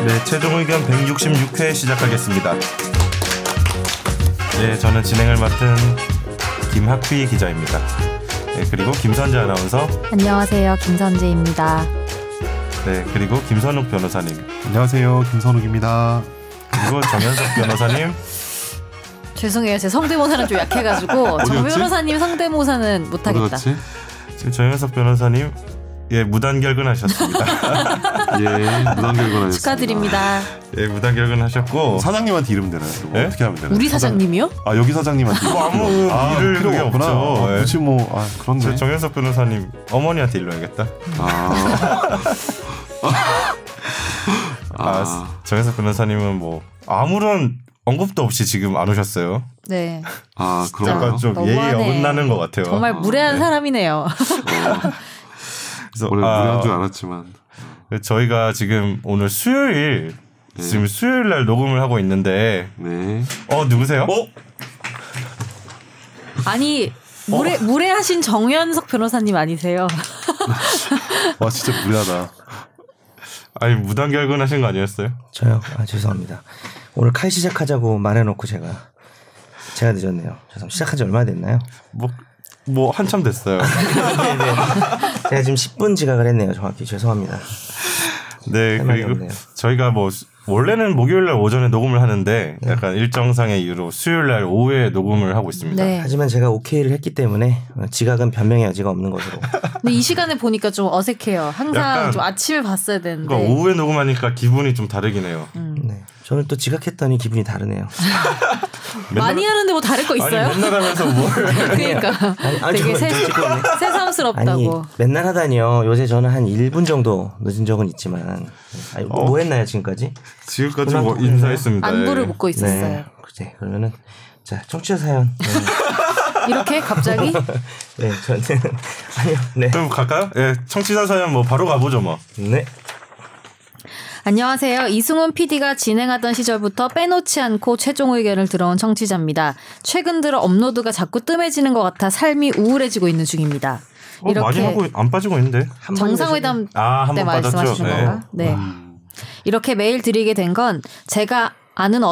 네, 최종 의견 166회 시작하겠습니다. 네, 저는 진행을 맡은 김학휘 기자입니다. 네, 그리고 김선재 아나운서. 안녕하세요, 김선재입니다. 네, 그리고 김선욱 변호사님. 안녕하세요, 김선욱입니다. 그리고 정현석 변호사님. 죄송해요, 제 성대모사는 좀 약해가지고 정 변호사님 성대모사는 못하겠다. 지금 정현석 변호사님 무단결근하셨습니다. 무단결근하셨습니다. 축하드립니다. 무단결근하셨고 사장님한테 이름 되나요? 네? 어떻게 하면 되나요? 우리 사장님이요? 여기 사장님한테 아무 이를 필요가 없구나. 굳이 그렇네. 정현석 변호사님 어머니한테 일러야겠다. 정현석 변호사님은 아무런 언급도 없이 지금 안 오셨어요. 네. 그런가요? 좀 예의에 어긋나는 것 같아요. 정말 무례한 사람이네요. 그래서 원래 무례한 줄 알았지만 저희가 지금 오늘 수요일 지금 수요일 날 녹음을 하고 있는데 누구세요? 아니 무례하신 정현석 변호사님 아니세요? 와 진짜 무례하다. 아니 무단결근하신 거 아니었어요? 저요? 죄송합니다. 오늘 칼 시작하자고 말해놓고 제가 늦었네요. 죄송합니다. 시작한 지 얼마나 됐나요? 한참 됐어요. 네네. 제가 지금 10분 지각을 했네요. 정확히 죄송합니다. 네, 그리고 저희가 원래는 목요일날 오전에 녹음을 하는데 약간 일정상의 이유로 수요일날 오후에 녹음을 하고 있습니다. 네. 하지만 제가 오케이를 했기 때문에 지각은 변명의 여지가 없는 것으로. 근데 이 시간에 보니까 좀 어색해요. 항상 좀 아침에 봤어야 되는데. 그러니까 오후에 녹음하니까 기분이 좀 다르긴 해요. 네. 저는 또 지각했더니 기분이 다르네요. 많이 하는데 다를 거 있어요? 아니, 맨날 하면서 뭘. 그러니까 되게 새삼스럽다고. 아니 맨날 하다니요. 요새 저는 한 1분 정도 늦은 적은 있지만 뭐 했나요 지금까지? 지금까지 인사했습니다. 안부를 묻고 있었어요. 네. 그러면은 자 청취자 사연. 이렇게 갑자기? 네, 저는 아니요. 네. 그럼 갈까요? 네, 청취자 사연 바로 가보죠 네. 안녕하세요. 이승훈 PD가 진행하던 시절부터 빼놓지 않고 최종 의견을 들어온 청취자입니다. 최근 들어 업로드가 자꾸 뜸해지는 것 같아 삶이 우울해지고 있는 중입니다. 이렇게 많이 하고 안 빠지고 있는데. 정상회담 때 말씀하시는 건가? 네. 이렇게 메일 드리게 된 건 제가 아는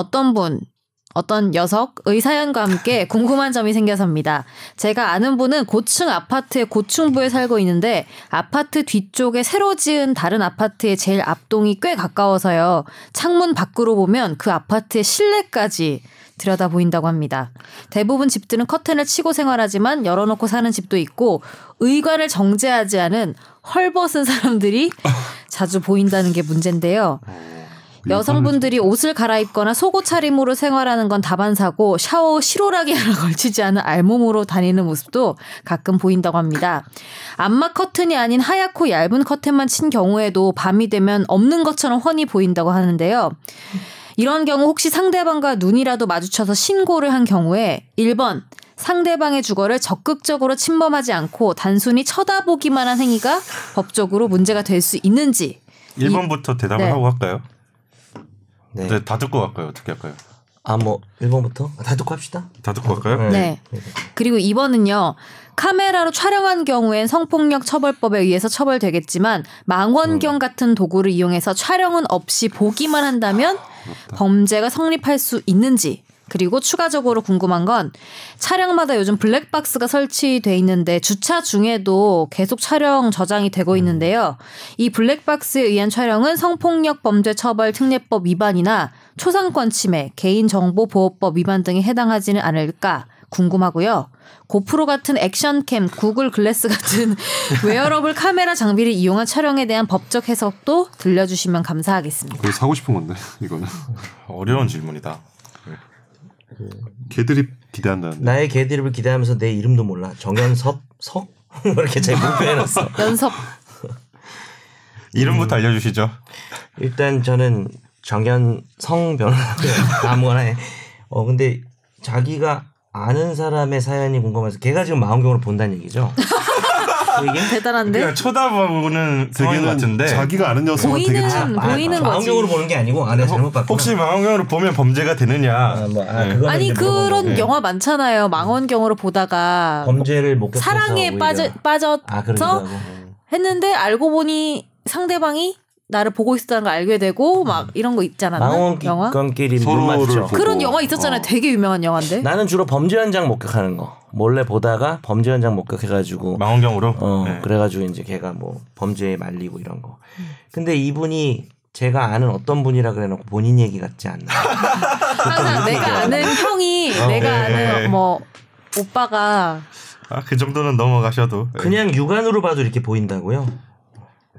어떤 녀석의 사연과 함께 궁금한 점이 생겨서입니다. 제가 아는 분은 고층 아파트의 고층부에 살고 있는데 아파트 뒤쪽에 새로 지은 다른 아파트의 제일 앞동이 꽤 가까워서요. 창문 밖으로 보면 그 아파트의 실내까지 들여다 보인다고 합니다. 대부분 집들은 커튼을 치고 생활하지만 열어놓고 사는 집도 있고 의관을 정제하지 않은 헐벗은 사람들이 자주 보인다는 게 문제인데요. 여성분들이 옷을 갈아입거나 속옷 차림으로 생활하는 건 다반사고 샤워 후 실오라기 하나 걸치지 않은 알몸으로 다니는 모습도 가끔 보인다고 합니다. 암막 커튼이 아닌 하얗고 얇은 커튼만 친 경우에도 밤이 되면 없는 것처럼 훤히 보인다고 하는데요. 이런 경우 혹시 상대방과 눈이라도 마주쳐서 신고를 한 경우에 1번 상대방의 주거를 적극적으로 침범하지 않고 단순히 쳐다보기만 한 행위가 법적으로 문제가 될 수 있는지 1번부터 대답을 하고 할까요? 네. 다 듣고 갈까요? 어떻게 할까요? 1번부터? 다 듣고 합시다. 다 듣고 갈까요? 네. 그리고 2번은요. 카메라로 촬영한 경우엔 성폭력 처벌법에 의해서 처벌되겠지만 망원경 같은 도구를 이용해서 촬영은 없이 보기만 한다면 범죄가 성립할 수 있는지. 그리고 추가적으로 궁금한 건 차량마다 요즘 블랙박스가 설치돼 있는데 주차 중에도 계속 촬영 저장이 되고 있는데요. 이 블랙박스에 의한 촬영은 성폭력 범죄 처벌 특례법 위반이나 초상권 침해, 개인정보보호법 위반 등에 해당하지는 않을까 궁금하고요. 고프로 같은 액션캠, 구글 글래스 같은 웨어러블 카메라 장비를 이용한 촬영에 대한 법적 해석도 들려주시면 감사하겠습니다. 그걸 사고 싶은 건데 이거는 어려운 질문이다. 개드립 기대한다는데. 나의 개드립을 기대하면서 내 이름도 몰라. 정연섭? 석? 이렇게 제목 표현했어. 연섭. 이름부터 알려주시죠. 일단 저는 정연성 변호사 아무거나 해. 근데 자기가 아는 사람의 사연이 궁금해서 걔가 지금 망원경으로 본다는 얘기죠. 이게 대단한데? 그냥 쳐다보는 상황인 것 같은데 자기가 아는 녀석은 되게 보이는 거지. 망원경으로 보는 게 아니고 내가 잘못 봤구나. 혹시 망원경으로 보면 범죄가 되느냐. 아니 그런 영화 많잖아요. 망원경으로 보다가 범죄를 목격해서 사랑에 빠져서 했는데 알고 보니 상대방이 나를 보고 있었다는 걸 알게 되고 막 이런 거 있잖아. 영화? 망원경끼리 눈 맞죠. 그런 영화 있었잖아요. 되게 유명한 영화인데. 나는 주로 범죄 현장 목격하는 거. 몰래 보다가 범죄 현장 목격해가지고 망원경으로. 네. 그래가지고 이제 걔가 뭐 범죄에 말리고 이런 거. 근데 이분이 제가 아는 어떤 분이라 그래놓고 본인 얘기 같지 않나. 항상 내가 아는 형이 내가 아는 뭐 오빠가. 그 정도는 넘어가셔도. 그냥 육안으로 봐도 이렇게 보인다고요?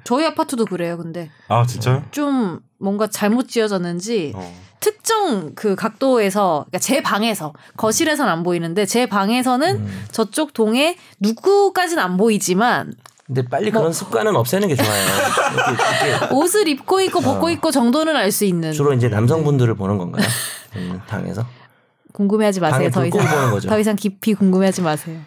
저희 아파트도 그래요, 근데. 아, 진짜요? 좀 뭔가 잘못 지어졌는지 특정 그 각도에서, 그러니까 제 방에서, 거실에서는 안 보이는데 제 방에서는 저쪽 동에 누구까지는 안 보이지만 근데 빨리 그런 습관은 없애는 게 좋아요. 이렇게 옷을 입고 있고 벗고 있고 정도는 알 수 있는. 주로 이제 남성분들을 보는 건가요? 방에서? 궁금해하지 마세요. 더 이상. 보는 거죠. 더 이상 깊이 궁금해하지 마세요.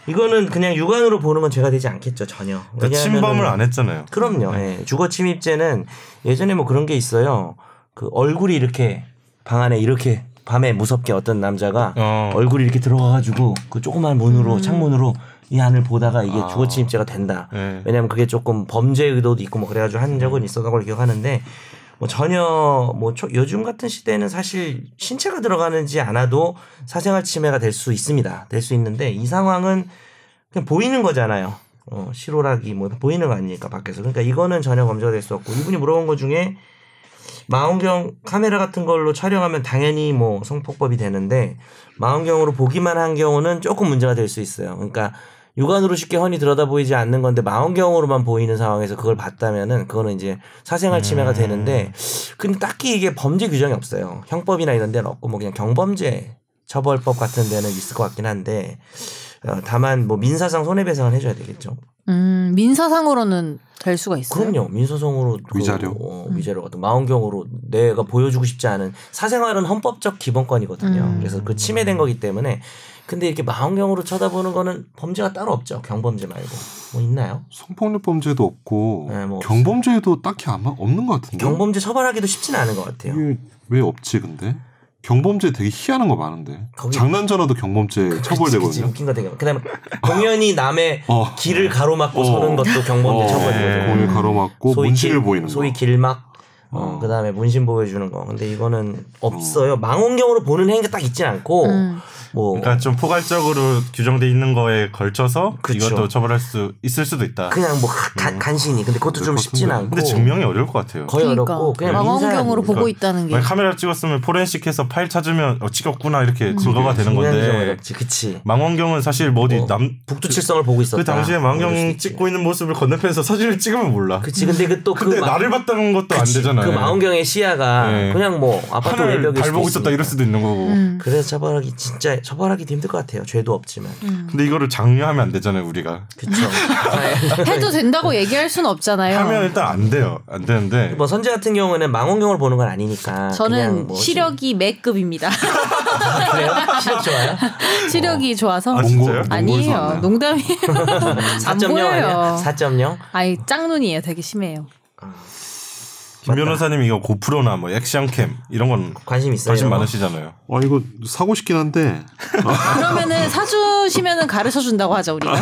이거는 그냥 육안으로 보는 건 죄가 되지 않겠죠, 전혀. 그러니까 침범을 안 했잖아요. 그럼요. 예. 주거 침입죄는 예전에 뭐 그런 게 있어요. 그 얼굴이 이렇게 방 안에 이렇게 밤에 무섭게 어떤 남자가 얼굴이 이렇게 들어가가지고 그 조그만 문으로 창문으로 이 안을 보다가 이게 주거 침입죄가 된다. 왜냐하면 그게 조금 범죄 의도도 있고 뭐 그래가지고 한 적은 있었던 걸 기억하는데 뭐 전혀 뭐 요즘 같은 시대에는 사실 신체가 들어가는지 않아도 사생활 침해가 될 수 있습니다. 될 수 있는데 이 상황은 그냥 보이는 거잖아요. 실오라기 뭐 보이는 거 아니니까 밖에서. 그러니까 이거는 전혀 검증이 될 수 없고 이분이 물어본 것 중에 망원경 카메라 같은 걸로 촬영하면 당연히 뭐 성폭법이 되는데 망원경으로 보기만 한 경우는 조금 문제가 될 수 있어요. 그러니까 육안으로 쉽게 훤히 들여다 보이지 않는 건데 망원경으로만 보이는 상황에서 그걸 봤다면은 그거는 이제 사생활 침해가 되는데 근데 딱히 이게 범죄 규정이 없어요. 형법이나 이런 데는 없고 뭐 그냥 경범죄 처벌법 같은 데는 있을 것 같긴 한데 다만 뭐 민사상 손해배상은 해줘야 되겠죠. 민사상으로는 될 수가 있어요. 그럼요. 민사상으로 위자료, 위자료 같은 망원경으로 내가 보여주고 싶지 않은 사생활은 헌법적 기본권이거든요. 그래서 그 침해된 거기 때문에. 근데 이렇게 망원경으로 쳐다보는 거는 범죄가 따로 없죠. 경범죄 말고 뭐 있나요? 성폭력 범죄도 없고 네, 뭐 경범죄도 딱히 아마 없는 것 같은데. 경범죄 처벌하기도 쉽지는 않은 것 같아요. 이게 왜 없지 근데? 경범죄 되게 희한한 거 많은데. 장난 전화도 경범죄 처벌되거든요. 웃긴 거 되게. 그다음에 공연히 남의 길을 가로막고 서는 것도 경범죄 처벌이거든요. 공을 가로막고 문신을 보이는 거. 소위 길막. 그다음에 문신 보여주는 거. 근데 이거는 없어요. 망원경으로 보는 행위가 딱 있진 않고 뭐 그러니까 좀 포괄적으로 규정돼 있는 거에 걸쳐서 그쵸. 이것도 처벌할 수 있을 수도 있다. 그냥 뭐 간신히. 근데 그것도 좀 쉽진 않고. 근데 증명이 어려울 것 같아요. 거의 그러니까. 어렵고 그냥 망원경으로 보고 있다는 게. 카메라 찍었으면 포렌식해서 파일 찾으면 찍었구나 이렇게 증거가 되는 건데. 어렵지. 그치. 망원경은 사실 뭐 어디 북두칠성을 보고 있었다. 그 당시에 망원경 찍고 있는 모습을 건너편에서 사진을 찍으면 몰라. 그치. 근데 근데 나를 봤다는 것도 안 되잖아요. 그 망원경의 시야가 그냥 뭐 아파트 외벽일 달 보고 있었다 이럴 수도 있는 거고. 그래서 처벌하기도 힘들 것 같아요. 죄도 없지만. 근데 이거를 장려하면 안 되잖아요, 우리가. 그렇죠. 해도 된다고 얘기할 수는 없잖아요. 하면 일단 안 돼요. 안 되는데. 뭐 선재 같은 경우는 망원경을 보는 건 아니니까. 저는 뭐 시력이 매급입니다. 그래요? 시력 좋아요? 시력이 좋아서. 진짜요? 아니에요. 농담이에요. 안 4.0 보여요. 아니야? 4.0? 아니 짱눈이에요. 되게 심해요. 김 변호사님 이거 고프로나 뭐 액션캠 이런 건 관심 있어요? 관심 많으시잖아요. 이거 사고 싶긴 한데. 그러면은 사주시면은 가르쳐 준다고 하죠 우리가.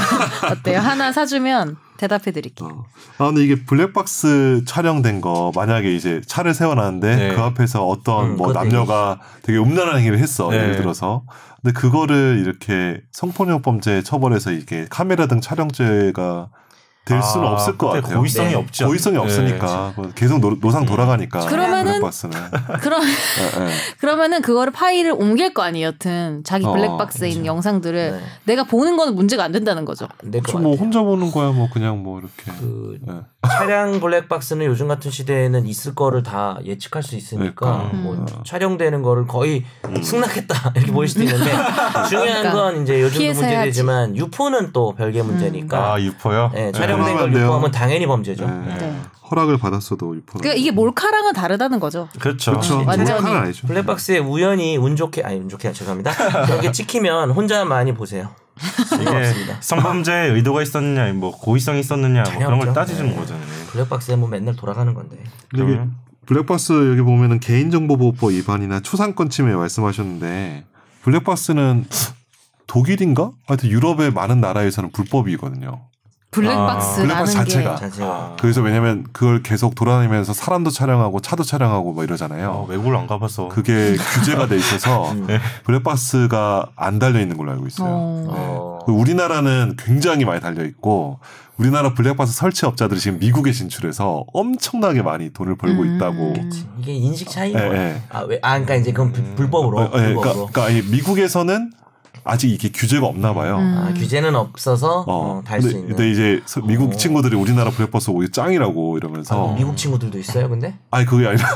어때요? 하나 사주면 대답해 드릴게요. 근데 이게 블랙박스 촬영된 거 만약에 이제 차를 세워놨는데 그 앞에서 어떤 뭐 남녀가 되게 음란한 행위를 했어. 예를 들어서. 근데 그거를 이렇게 성폭력 범죄 처벌해서 이게 카메라 등 촬영죄가 될 수는 없을 것 같아요. 고의성이 없죠. 고의성이 없으니까 계속 노상 돌아가니까. 그러면은 그러면은 그거를 파일을 옮길 거 아니에요. 여튼 자기 블랙박스에 있는 영상들을 내가 보는 거는 문제가 안 된다는 거죠. 뭐 혼자 보는 거야 뭐 그냥 뭐 이렇게. 차량 블랙박스는 요즘 같은 시대에는 있을 거를 다 예측할 수 있으니까 뭐 촬영되는 거를 거의 승낙했다 이렇게 보일 수도 있는데 중요한 건 이제 요즘도 문제되지만 유포는 또 별개 문제니까. 유포요? 네, 촬영된 걸 유포하면 당연히 범죄죠. 허락을 받았어도 유포. 그러니까 이게 몰카랑은 다르다는 거죠. 그렇죠. 완전히 아니죠. 블랙박스에 우연히 운 좋게 죄송합니다. 그렇게 찍히면 혼자 많이 보세요. 이게 성범죄에 의도가 있었느냐, 뭐 고의성이 있었느냐, 뭐 그런 걸 따지는 거잖아요. 블랙박스에 뭐 맨날 돌아가는 건데. 여기 블랙박스 여기 보면은 개인정보보호법 위반이나 초상권 침해 말씀하셨는데 블랙박스는 독일인가? 하여튼 유럽의 많은 나라에서는 불법이거든요. 블랙박스 자체가. 그래서 왜냐면 그걸 계속 돌아다니면서 사람도 촬영하고 차도 촬영하고 뭐 이러잖아요. 외국을 안 가봐서 그게 규제가 돼 있어서 블랙박스가 안 달려 있는 걸로 알고 있어요. 우리나라는 굉장히 많이 달려 있고 우리나라 블랙박스 설치업자들이 지금 미국에 진출해서 엄청나게 많이 돈을 벌고 있다고. 그치. 이게 인식 차이인 거예요. 그러니까 이제 그건 불법으로. 그러니까 미국에서는 아직 이게 규제가 없나 봐요. 규제는 없어서 달 수 있는. 근데 이제 미국 친구들이 우리나라 블랙박스 오기 짱이라고 이러면서. 미국 친구들도 있어요, 근데? 아니 그게 아니라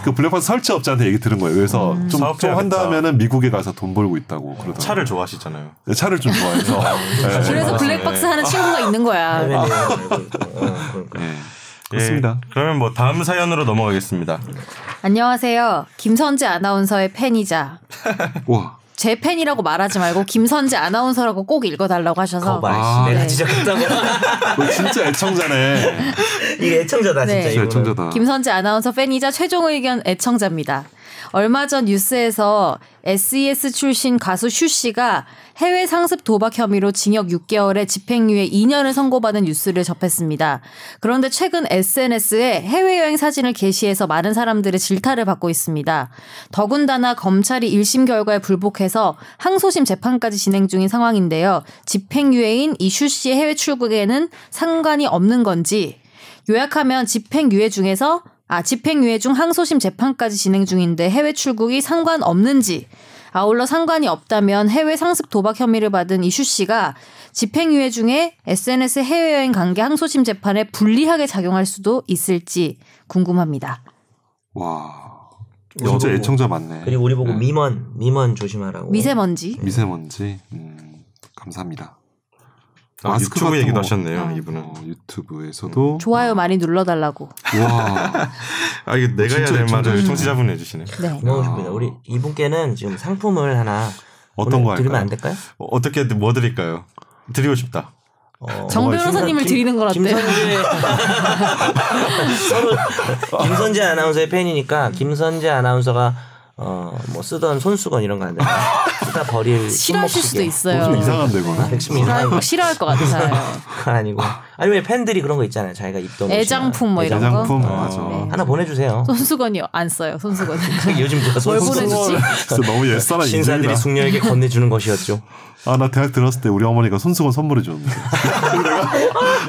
그 블랙박스 설치업자한테 얘기 들은 거예요. 그래서 좀 한다면은 미국에 가서 돈 벌고 있다고 그러더라고요. 차를 좋아하시잖아요. 네, 차를 좀 좋아해서. 그래서 블랙박스 하는 친구가 있는 거야. 그렇습니다. 그러면 뭐 다음 사연으로 넘어가겠습니다. 안녕하세요. 김선재 아나운서의 팬이자. 와. 제 팬이라고 말하지 말고 김선재 아나운서라고 꼭 읽어달라고 하셔서 내가 지적했다고. 진짜 애청자네. 이게 애청자다 진짜. 네. 애청자다. 김선재 아나운서 팬이자 최종 의견 애청자입니다. 얼마 전 뉴스에서 SES 출신 가수 슈 씨가 해외 상습 도박 혐의로 징역 6개월에 집행유예 2년을 선고받은 뉴스를 접했습니다. 그런데 최근 SNS에 해외여행 사진을 게시해서 많은 사람들의 질타를 받고 있습니다. 더군다나 검찰이 1심 결과에 불복해서 항소심 재판까지 진행 중인 상황인데요. 집행유예인 이 슈 씨의 해외 출국에는 상관이 없는 건지, 요약하면 집행유예 중 항소심 재판까지 진행 중인데 해외 출국이 상관없는지, 아울러 상관이 없다면 해외 상습 도박 혐의를 받은 이 슈 씨가 집행유예 중에 SNS 해외여행 관계 항소심 재판에 불리하게 작용할 수도 있을지 궁금합니다. 와, 여자 애청자 많네. 그리고 우리 보고 미먼 조심하라고. 미세먼지. 감사합니다. 유튜브 얘기도 하셨네요, 이분은. 유튜브에서도 좋아요 많이 눌러달라고. 와, 이게 내가 해야 될 말을 청취자분 해주시네. 네. 고맙습니다. 우리 이분께는 지금 상품을 하나 어떤 거 드리면 안 될까요? 어떻게 뭐 드릴까요? 드리고 싶다. 정 변호사님을 드리는 건 어때요? 김선재 아나운서의 팬이니까 김선재 아나운서가 뭐 쓰던 손수건 이런 거 안 되나? 쓰다 버릴 싫어하실 수도 있어요. 좀 이상한데 그거는. 싫어할 것 같아요. 아니고 아니면 팬들이 그런 거 있잖아요. 자기가 입던 애장품 뭐 이런 애장품? 거. 맞아. 하나 보내주세요. 손수건이요. 안 써요. 손수건. 요즘 제가 뭘 보내주지? 진짜 너무 옛사람 신사들이 숙녀에게 건네주는 것이었죠. 나 대학 들었을 때 우리 어머니가 손수건 선물해 줬는데.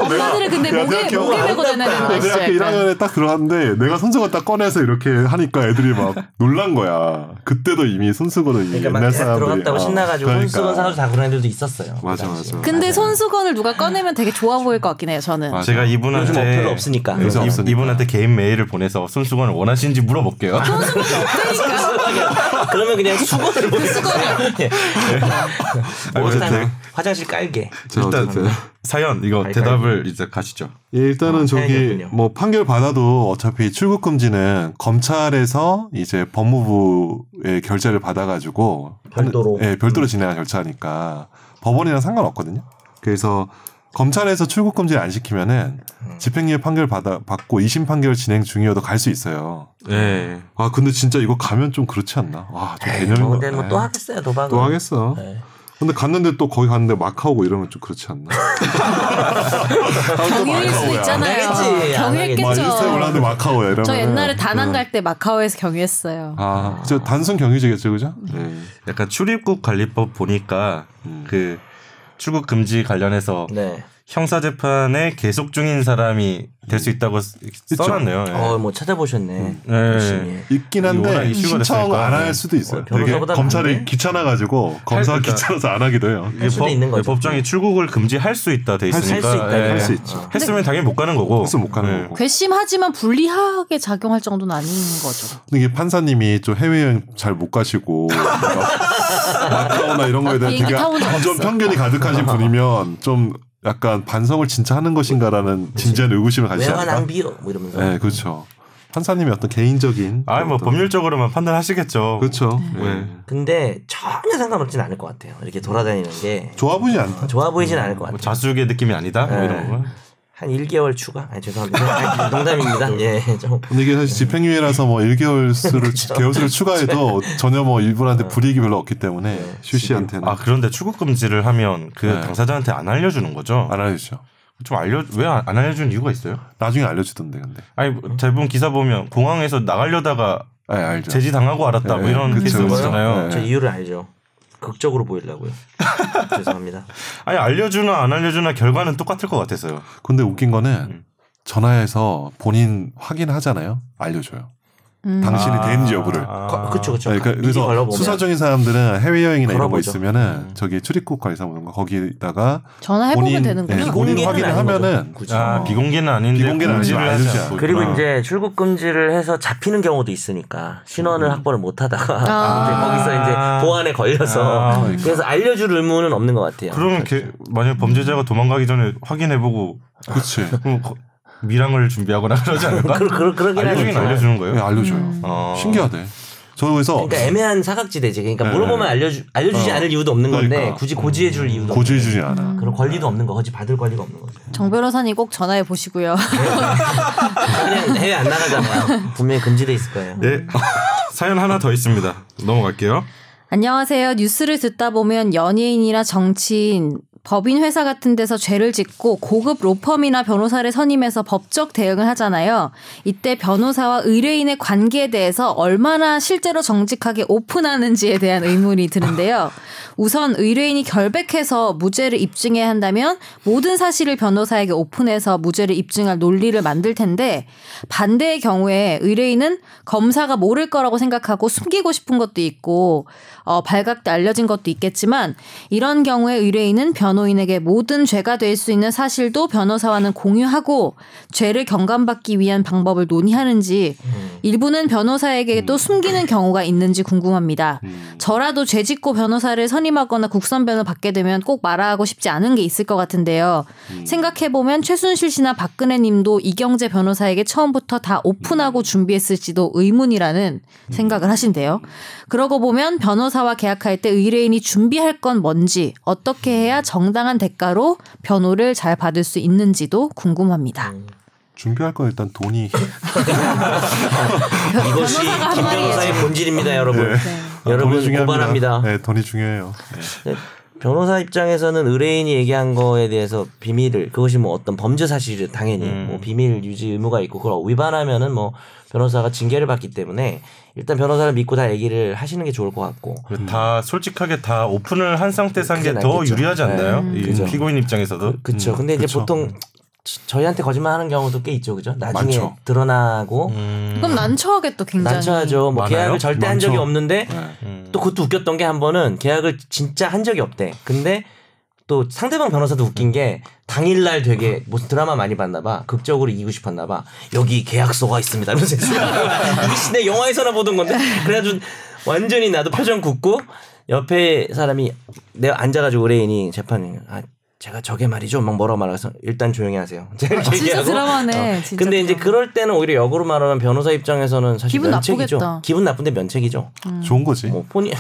엄마들은 근데 목에 메고 다니는 거 아시죠? 대학교 1학년에 딱 들어갔는데 내가 손수건 딱 꺼내서 이렇게 하니까 애들이 막 놀란 거야. 그때도 이미 손수건을 그러니까 옛날 사람들이 들어갔다고 신나가지고 손수건 사서 다 그런 애들도 있었어요. 맞아. 근데 손수건을 누가 꺼내면 되게 좋아 보일 것 같긴 해요. 저는. 맞아. 제가 이분한테 별로 없으니까. 이분한테 개인 메일을 보내서 손수건을 원하시는지 물어볼게요. 손수건이 없다니까. 그러면 그냥 수건을 보내서 어쨌든 화장실 깔게. 일단 사연 이거 대답을 이제 가시죠. 예, 일단은 저기 뭐 판결 받아도 어차피 출국 금지는 검찰에서 이제 법무부의 결재를 받아가지고 별도로 진행한 절차니까 법원이랑 상관없거든요. 그래서 검찰에서 출국 금지를 안 시키면은 집행유예 판결 받고 2심 판결 진행 중이어도 갈 수 있어요. 네. 근데 진짜 이거 가면 좀 그렇지 않나? 좀 개념이. 근데 뭐 또 하겠어요, 도박은. 또 하겠어. 네. 근데 갔는데 또 거기 갔는데 마카오고 이러면 좀 그렇지 않나? 경유일 수도 있잖아요. 경유했겠죠. 일스에 올랐는데 마카오야 이러면. 저 옛날에 다낭 갈 때 마카오에서 경유했어요. 저 단순 경유지겠죠, 그죠? 약간 출입국 관리법 보니까 그 출국 금지 관련해서 형사 재판에 계속 중인 사람이 될 수 있다고 써놨네요. 뭐 찾아보셨네. 있긴 한데 신청 안 할 수도 있어요. 되게 검찰이 귀찮아가지고 검사가 귀찮아서 안 하기도 해요. 법정이 출국을 금지할 수 있다 돼 있으니까 할 수 있죠. 했으면 당연히 못 가는 거고. 했으면 못 가는 거고. 괭심하지만 불리하게 작용할 정도는 아닌 거죠. 근데 이게 판사님이 좀 해외여행 잘 못 가시고 마카오나 이런 거에 대한 되게 좀 편견이 가득하신 분이면 좀 약간 반성을 진짜 하는 것인가라는 진지한 의구심을 가지지 않을까? 낭비요? 뭐 이러면서. 네, 그렇죠. 판사님이 어떤 개인적인 뭐 법률적으로만 판단하시겠죠. 그렇죠. 근데 전혀 상관없지는 않을 것 같아요. 이렇게 돌아다니는 게 좋아 보이지 않다. 좋아 보이진 않을 것 같아요. 자숙의 느낌이 아니다. 뭐 이런 거. 한 1개월 추가? 죄송합니다. 농담입니다. 근데 이게 사실 집행유예라서 뭐 1개월수를 추가해도 전혀 뭐 이분한테 불이익이 별로 없기 때문에 슈 씨한테는. 그런데 출국 금지를 하면 그 당사자한테 안 알려주는 거죠? 안 알려주죠. 좀 왜 안 알려준 이유가 있어요? 나중에 알려주던데 근데. 아니 대부분 기사 보면 공항에서 나가려다가 제지 당하고 알았다 뭐 이런 케이스 있잖아요. 저 이유를 알죠. 극적으로 보이려고요. 죄송합니다. 아니 알려주나 안 알려주나 결과는 똑같을 것 같았어요. 근데 웃긴 거는 전화해서 본인 확인하잖아요. 알려줘요. 당신이 되는지 여부를. 그렇죠. 그래서 수사적인 사람들은 해외여행이나 이런 거 있으면은 저기 출입국 관리사 보는 거 거기다가 전화해보면 되는구나. 본인 확인을 하면은 비공개는 아닌데 비공개는 아니죠. 그리고 이제 출국 금지를 해서 잡히는 경우도 있으니까 신원을 확보를 못하다가 거기서 이제 보안에 걸려서 그래서 알려줄 의무는 없는 것 같아요. 그러면 만약 범죄자가 도망가기 전에 확인해보고 그렇지. 미랑을 준비하거나 그러지 않을까? 그러긴 알려주는 거예요? 네, 알려줘요. 신기하대. 그래서 그러니까 애매한 사각지대지. 그러니까 물어보면 알려주지 않을 이유도 없는 건데 그러니까. 굳이 고지해줄 이유도 고지해주지 않아. 그런 권리도 없는 거, 받을 권리가 없는 거죠. 정 변호사님 꼭 전화해 보시고요. 그냥 해외 안 나가잖아요. 분명히 금지돼 있을 거예요. 네. 사연 하나 더 있습니다. 넘어갈게요. 안녕하세요. 뉴스를 듣다 보면 연예인이나 정치인, 법인 회사 같은 데서 죄를 짓고 고급 로펌이나 변호사를 선임해서 법적 대응을 하잖아요. 이때 변호사와 의뢰인의 관계에 대해서 얼마나 실제로 정직하게 오픈하는지에 대한 의문이 드는데요. 우선 의뢰인이 결백해서 무죄를 입증해야 한다면 모든 사실을 변호사에게 오픈해서 무죄를 입증할 논리를 만들 텐데 반대의 경우에 의뢰인은 검사가 모를 거라고 생각하고 숨기고 싶은 것도 있고 발각돼 알려진 것도 있겠지만 이런 경우에 의뢰인은 변호인에게 모든 죄가 될 수 있는 사실도 변호사와는 공유하고 죄를 경감받기 위한 방법을 논의하는지 일부는 변호사에게도 숨기는 경우가 있는지 궁금합니다. 저라도 죄짓고 변호사를 선임하거나 국선변을 받게 되면 꼭 말하고 싶지 않은 게 있을 것 같은데요. 생각해보면 최순실 씨나 박근혜 님도 이경재 변호사에게 처음부터 다 오픈하고 준비했을지도 의문이라는 생각을 하신대요. 그러고 보면 변호사와 계약할 때 의뢰인이 준비할 건 뭔지 어떻게 해야 정당한 대가로 변호를 잘 받을 수 있는지도 궁금합니다. 준비할 건 일단 돈이 이것이 김 변호사의 본질입니다, 여러분. 네. 여러분 고발합니다. 네, 돈이 중요해요. 네. 변호사 입장에서는 의뢰인이 얘기한 거에 대해서 비밀을 그것이 뭐 어떤 범죄 사실은 당연히 뭐 비밀 유지 의무가 있고 그걸 위반하면은 뭐 변호사가 징계를 받기 때문에 일단 변호사를 믿고 다 얘기를 하시는 게 좋을 것 같고 다 솔직하게 다 오픈을 한 상태에서 한 게 더 유리하지 않나요? 이 피고인 입장에서도. 그렇죠. 근데 이제 보통 저희한테 거짓말하는 경우도 꽤 있죠, 그죠? 나중에 많죠. 그럼 드러나고. 난처하겠도 굉장히. 난처하죠. 뭐 많아요? 계약을 절대 한 적이 없는데 네. 또 그것도 웃겼던 게 한 번은 계약을 진짜 한 적이 없대. 근데 또 상대방 변호사도 웃긴 게 당일날 되게 무슨 드라마 많이 봤나 봐. 극적으로 이기고 싶었나 봐. 여기 계약서가 있습니다. 이러면서 이게 내 영화에서나 보던 건데. 그래가지고 완전히 나도 표정 굳고 옆에 사람이 내가 앉아가지고 의뢰인이 재판이 제가 저게 말이죠. 막 뭐라고 말해서 일단 조용히 하세요. 제가 진짜 드라마네. 진짜 근데 이제 그럴 때는 오히려 역으로 말하면 변호사 입장에서는 사실 기분 면책이죠. 나쁘겠다. 기분 나쁜데 면책이죠. 좋은 거지. 뭐 본인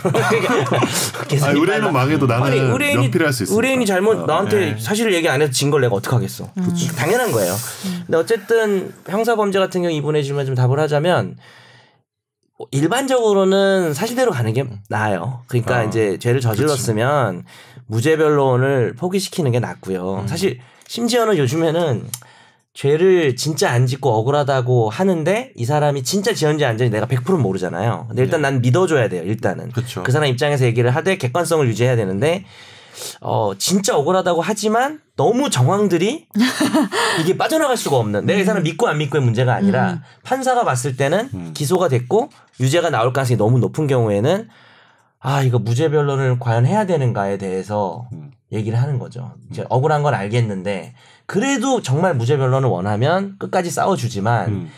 의뢰인은 망해도 나는 의뢰인이 연필할 수 있어. 의뢰인이 잘못 나한테 사실을 얘기 안 해서 진 걸 내가 어떻게 하겠어. 당연한 거예요. 근데 어쨌든 형사 범죄 같은 경우 이분의 질문에 좀 답을 하자면 일반적으로는 사실대로 가는 게 나아요. 그러니까 이제 죄를 저질렀으면 무죄 변론을 포기시키는 게 낫고요. 사실 심지어는 요즘에는 죄를 진짜 안 짓고 억울하다고 하는데 이 사람이 진짜 지었는지 안 지었는지 내가 100% 모르잖아요. 근데 일단 난 믿어줘야 돼요. 일단은. 그쵸. 그 사람 입장에서 얘기를 하되 객관성을 유지해야 되는데 진짜 억울하다고 하지만 너무 정황들이 이게 빠져나갈 수가 없는 내가 이 사람 믿고 안 믿고의 문제가 아니라 판사가 봤을 때는 기소가 됐고 유죄가 나올 가능성이 너무 높은 경우에는 이거 무죄 변론을 과연 해야 되는가에 대해서 얘기를 하는 거죠. 이제 억울한 건 알겠는데 그래도 정말 무죄 변론을 원하면 끝까지 싸워주지만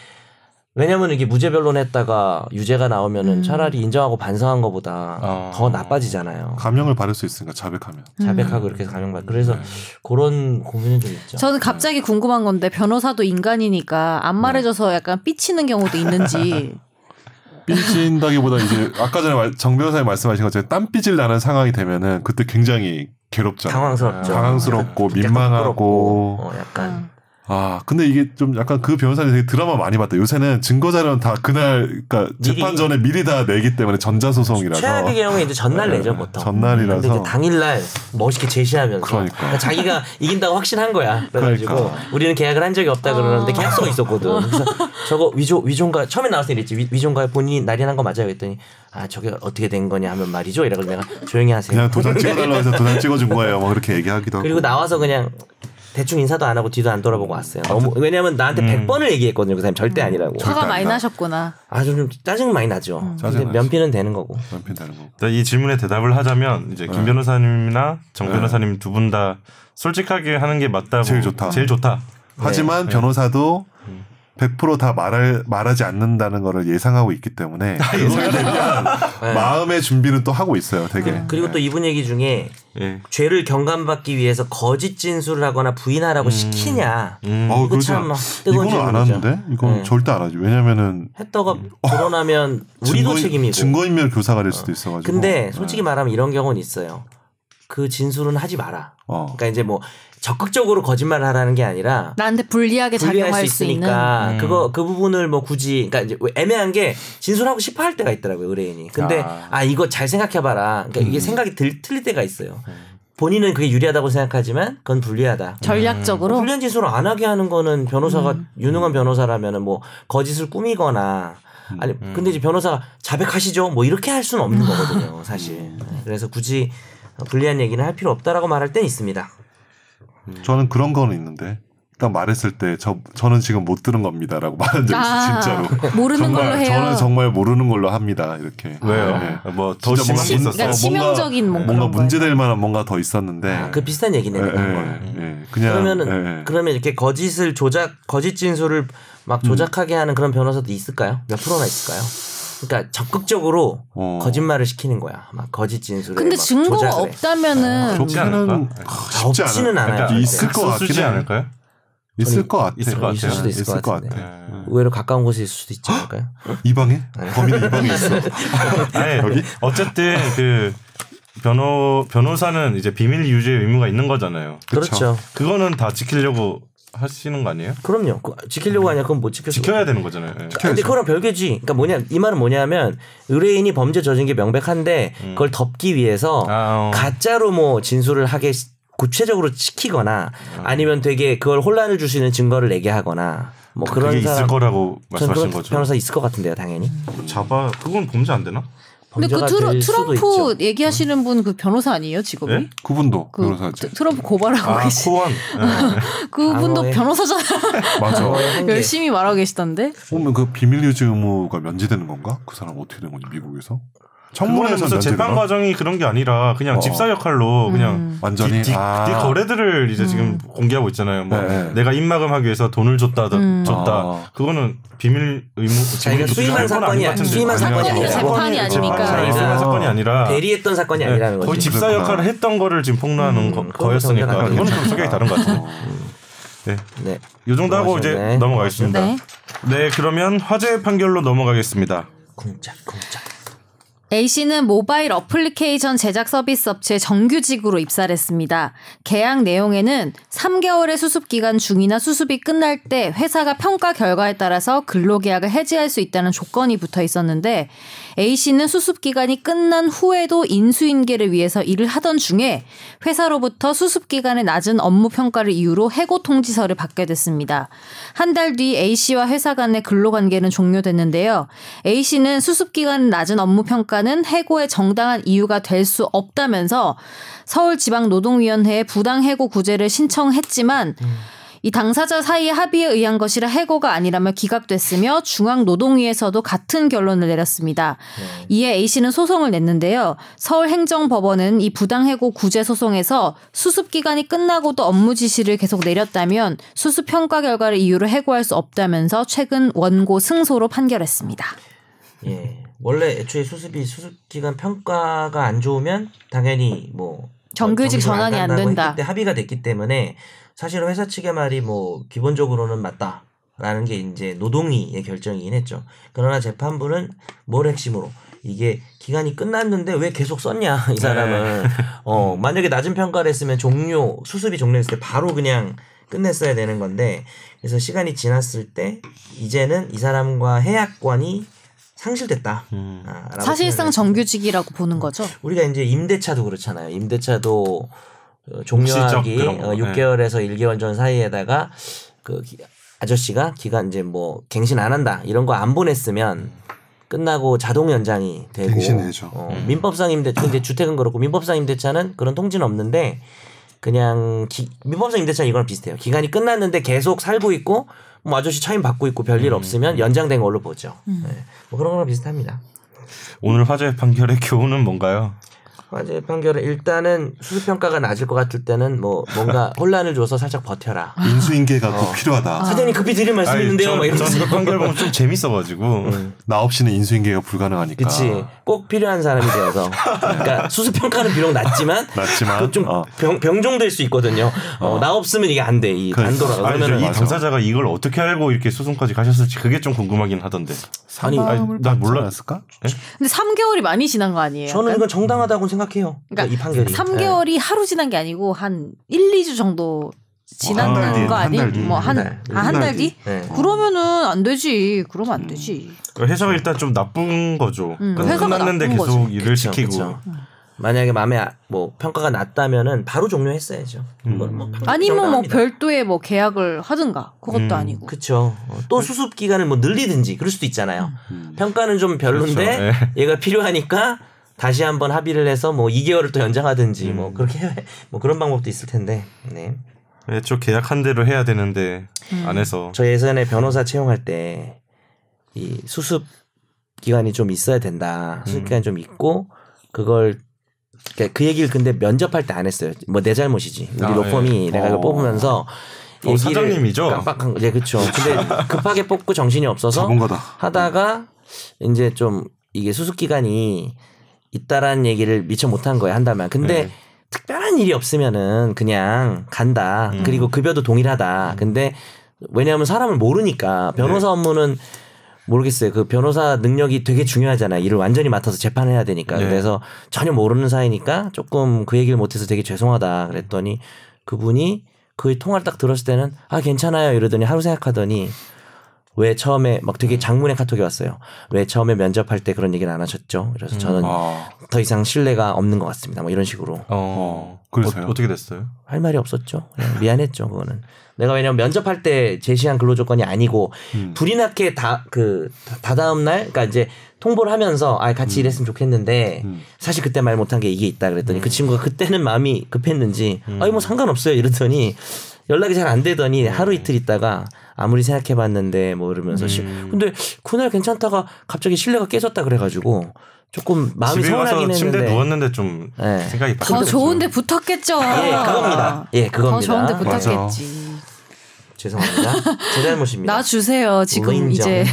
왜냐면 이게 무죄 변론했다가 유죄가 나오면은 차라리 인정하고 반성한 것보다 더 나빠지잖아요. 감형을 받을 수 있으니까 자백하면. 자백하고 이렇게 해서 감형받. 그래서 그런 고민은 좀 있죠. 저는 갑자기 궁금한 건데 변호사도 인간이니까 안 말해줘서 약간 삐치는 경우도 있는지. 삐친다기보다 이제 아까 전에 정 변호사님 말씀하신 것처럼 땀삐질 나는 상황이 되면은 그때 굉장히 괴롭잖아요. 당황스럽죠. 당황스럽고 민망하고 약간 근데 이게 좀 약간 그 변호사님 되게 드라마 많이 봤다. 요새는 증거 자료는 다 그날, 그러니까 재판 전에 미리 다 내기 때문에 전자소송이라서. 최악의 경우에 이제 전날 내죠, 보통. 전날이라서. 근데 이제 당일날 멋있게 제시하면서. 그러니까 자기가 이긴다고 확신한 거야. 그래가지고 우리는 계약을 한 적이 없다 그러는데 계약서가 있었거든. 그래서 저거 위조인가 처음에 나왔을 때 이랬지. 위조인가 본인이 날인한 거 맞아요. 그랬더니 저게 어떻게 된 거냐 하면 말이죠. 이라고 내가 조용히 하세요. 그냥 도장 찍어달라고 해서 도장 찍어준 거예요. 뭐 그렇게 얘기하기도 하고. 그리고 나와서 그냥 대충 인사도 안 하고 뒤도 안 돌아보고 왔어요. 왜냐면 나한테 100번을 얘기했거든요. 그 사람이 절대 아니라고. 화가 많이 나셨구나. 좀 짜증 많이 나죠. 근데 면피는 되는 거고. 면피는 되는 거고. 이 질문에 대답을 하자면 이제 김 변호사님이나 정 변호사님 두 분 다 솔직하게 하는 게 맞다고. 제일 좋다. 하지만 네. 변호사도 100% 다 말하지 않는다는 거를 예상하고 있기 때문에 그거에 대한 마음의 준비는 또 하고 있어요. 되게. 그리고 또 이분 얘기 중에 죄를 경감받기 위해서 거짓 진술을 하거나 부인하라고 시키냐. 이거 참 뜨거운 이거는 안 하는데? 이건 절대 안 하지. 왜냐면은 했다가 드러나면 우리도 책임이고. 증거인멸 교사가 될 수도 있어가지고. 근데 솔직히 말하면 이런 경우는 있어요. 그 진술은 하지 마라. 그러니까 이제 뭐 적극적으로 거짓말을 하라는 게 아니라 나한테 불리하게 작용할 수 있으니까 그 부분을 뭐 굳이 그러니까 이제 애매한 게 진술하고 싶어 할 때가 있더라고요, 의뢰인이. 근데 이거 잘 생각해봐라. 그러니까 이게 생각이 틀릴 때가 있어요. 본인은 그게 유리하다고 생각하지만 그건 불리하다. 전략적으로 불리한 진술을 안 하게 하는 거는 변호사가 유능한 변호사라면은 뭐 거짓을 꾸미거나 아니 근데 이제 변호사가 자백하시죠 뭐 이렇게 할 수는 없는 거거든요, 사실. 그래서 굳이 불리한 얘기는 할 필요 없다라고 말할 땐 있습니다. 저는 그런 거는 있는데 딱 말했을 때 저는 지금 못 들은 겁니다라고 말한 적 있어요. 진짜로. 모르는 걸로 해요. 저는 정말 모르는 걸로 합니다. 이렇게. 왜요? 네. 뭐 더 심한 게 있었어요. 그러니까 치명적인 뭔가 문제될 만한 뭔가 더 있었는데. 그 비슷한 얘기네. 그냥 그러면 이렇게 거짓 진술을 막 조작하게 하는 그런 변호사도 있을까요? 몇 프로나 있을까요? 그러니까 적극적으로 거짓말을 시키는 거야. 막 거짓 진술을. 근데 증거가 없다면은 없지는 않아요. 그러니까 있을 것 같지 않을까요? 있을 것 같아요. 있을 수도 있을 것 같은데. 의외로 가까운 곳에 있을 수도 있지 않을까요? 이 방에? 범인은 이 방에 있어. 여기? 어쨌든 그 변호사는 이제 비밀 유지의 의무가 있는 거잖아요. 그렇죠. 그거는 다 지키려고 하시는 거 아니에요? 그럼요. 지키려고 하냐 그건 못 지켜야 되는 거잖아요. 근데 그거랑 별개지. 그러니까 이 말은 뭐냐면 의뢰인이 범죄 저진 게 명백한데 그걸 덮기 위해서 가짜로 뭐 진술을 하게 구체적으로 시키거나 아니면 되게 그걸 혼란을 줄 수 있는 증거를 내게 하거나 뭐 그런 그게 있을 거라고 말씀하신 거죠. 변호사 있을 것 같은데요, 당연히. 그건 범죄 안 되나? 근데 그 트럼프 얘기하시는 분 그 변호사 아니에요, 직업이? 네? 그분도 변호사지. 트럼프 고발하고 계신. 코원. 그분도 변호사잖아. 맞아. 열심히 말하고 계시던데. 보면 그 비밀 유지 의무가 면제되는 건가? 그 사람 어떻게 된 거지 미국에서? 청문회에서 무슨 재판 과정이 그런 게 아니라 그냥 집사 역할로 그냥 완전히 네 거래들을 이제 지금 공개하고 있잖아요. 뭐 내가 입막음하기 위해서 돈을 줬다. 그거는 비밀 의무. 자기가 수임한 사건이 아니라 재판이 아니니까. 수임한 사건이 아니라 대리했던 사건이 아니라는 거죠. 거의 집사 역할을 했던 거를 지금 폭로하는 거였으니까 이거는 좀 성격이 다른 것 같아요. 네. 이 정도 하고 이제 넘어가겠습니다. 네, 그러면 화재 판결로 넘어가겠습니다. 쿵짝. A씨는 모바일 어플리케이션 제작 서비스 업체 정규직으로 입사를 했습니다. 계약 내용에는 3개월의 수습기간 중이나 수습이 끝날 때 회사가 평가 결과에 따라서 근로계약을 해지할 수 있다는 조건이 붙어 있었는데 A씨는 수습기간이 끝난 후에도 인수인계를 위해서 일을 하던 중에 회사로부터 수습기간의 낮은 업무 평가를 이유로 해고 통지서를 받게 됐습니다. 한 달 뒤 A씨와 회사 간의 근로관계는 종료됐는데요. A씨는 수습기간 낮은 업무 평가 는 해고의 정당한 이유가 될 수 없다면서 서울지방노동위원회에 부당해고 구제를 신청했지만 이 당사자 사이의 합의에 의한 것이라 해고가 아니라며 기각됐으며 중앙노동위에서도 같은 결론을 내렸습니다. 이에 A씨는 소송을 냈는데요. 서울행정법원은 이 부당해고 구제 소송에서 수습기간이 끝나고도 업무 지시를 계속 내렸다면 수습평가 결과를 이유로 해고할 수 없다면서 최근 원고 승소로 판결했습니다. 예. 원래 애초에 수습기간 평가가 안 좋으면 당연히 뭐 정규직 전환이 안 된다. 합의가 됐기 때문에 사실은 회사 측의 말이 뭐 기본적으로는 맞다라는 게 이제 노동위의 결정이긴 했죠. 그러나 재판부는 뭘 핵심으로 이게 기간이 끝났는데 왜 계속 썼냐 이 사람은 만약에 낮은 평가를 했으면 수습이 종료했을 때 바로 그냥 끝냈어야 되는 건데 그래서 시간이 지났을 때 이제는 이 사람과 해약관이 상실됐다. 사실상 정규직이라고 보는 거죠. 우리가 이제 임대차도 그렇잖아요. 임대차도 종료하기 6개월에서 1개월 전 사이에다가 그 아저씨가 기간 이제 뭐 갱신 안 한다 이런 거 안 보냈으면 끝나고 자동 연장이 되고 민법상 임대차 이제 주택은 그렇고 민법상 임대차는 그런 통지는 없는데 그냥 민법상 임대차는 이거랑 비슷해요. 기간이 끝났는데 계속 살고 있고 뭐 아저씨 차임 받고 있고 별일 없으면 연장된 걸로 보죠. 네. 뭐 그런 거랑 비슷합니다. 오늘 화재 판결의 교훈은 뭔가요? 화재 판결은 일단은 수습평가가 낮을 것 같을 때는 뭐 뭔가 혼란을 줘서 살짝 버텨라. 인수인계가 꼭 필요하다. 사장님 급히 드릴 말씀이 있는데요. 막 이런 판결 보면 좀 재밌어가지고 나 없이는 인수인계가 불가능하니까. 그렇지. 꼭 필요한 사람이 되어서. 그러니까 수습평가는 비록 낮지만 좀 병종될 수 있거든요. 나 없으면 이게 안 돼. 이 안 돌아가. 그러면 이 당사자가 이걸 어떻게 알고 이렇게 소송까지 가셨을지 그게 좀 궁금하긴 하던데. 아니 난 몰랐을까? 근데 3개월이 많이 지난 거 아니에요? 저는 이건 정당하다고 생각해요. 그러니까 이 판결이. 3개월이 하루 지난 게 아니고 한 1, 2주 정도 지난 거 아니에요? 뭐 한 달 뒤? 네. 그러면은 안 되지. 그러면 안 되지. 회사가 일단 좀 나쁜 거죠. 끝났는데 계속 거죠. 일을 시키고. 그쵸. 만약에 마음에 뭐 평가가 낮다면은 바로 종료했어야죠. 뭐 아니면 뭐 별도의 뭐 계약을 하든가 그것도 아니고. 그렇죠. 또 수습 기간을 뭐 늘리든지 그럴 수도 있잖아요. 평가는 좀 별론데 그렇죠. 얘가 필요하니까 다시 한번 합의를 해서 뭐 2개월을 또 연장하든지 뭐 그렇게 뭐 그런 방법도 있을 텐데. 네. 애초 계약한 대로 해야 되는데 안 해서. 저 예전에 변호사 채용할 때 이 수습 기간이 좀 있어야 된다. 수습 기간이 좀 있고 그걸 그 얘기를 근데 면접할 때 안 했어요. 뭐 내 잘못이지. 우리 로펌이 내가 이걸 뽑으면서 사장님이죠. 깜빡한 거. 예, 그렇죠. 근데 급하게 뽑고 정신이 없어서 하다가 이제 좀 이게 수습 기간이 있다라는 얘기를 미처 못한 거예요. 한다면. 근데 특별한 일이 없으면은 그냥 간다. 그리고 급여도 동일하다. 근데 왜냐하면 사람을 모르니까 변호사 업무는 모르겠어요. 그 변호사 능력이 되게 중요하잖아요. 일을 완전히 맡아서 재판해야 되니까. 그래서 전혀 모르는 사이니까 조금 그 얘기를 못해서 되게 죄송하다 그랬더니 그분이 그 통화를 딱 들었을 때는 아 괜찮아요 이러더니 하루 생각하더니 왜 처음에 막 되게 장문의 카톡이 왔어요. 왜 처음에 면접할 때 그런 얘기를 안 하셨죠? 그래서 저는 더 이상 신뢰가 없는 것 같습니다. 뭐 이런 식으로. 그래서요? 어떻게 됐어요? 할 말이 없었죠. 그냥 미안했죠. 그거는. 내가 왜냐면 면접할 때 제시한 근로조건이 아니고 불이 나게 다다음 날 그러니까 이제 통보를 하면서 같이 일했으면 좋겠는데 사실 그때 말 못한 게 이게 있다 그랬더니 그 친구가 그때는 마음이 급했는지 아니 뭐 상관없어요 이러더니 연락이 잘 안 되더니 하루 이틀 있다가 아무리 생각해봤는데 뭐 이러면서 근데 그날 괜찮다가 갑자기 신뢰가 깨졌다 그래가지고 조금 마음이 서운하긴 했는데 침대에 누웠는데 좀 생각이 더 좋은데 붙었겠죠. 예, 그겁니다. 예, 그겁니다. 더 좋은데 붙었겠지. 죄송합니다. 제 잘못입니다. 나 주세요. 지금 인정. 이제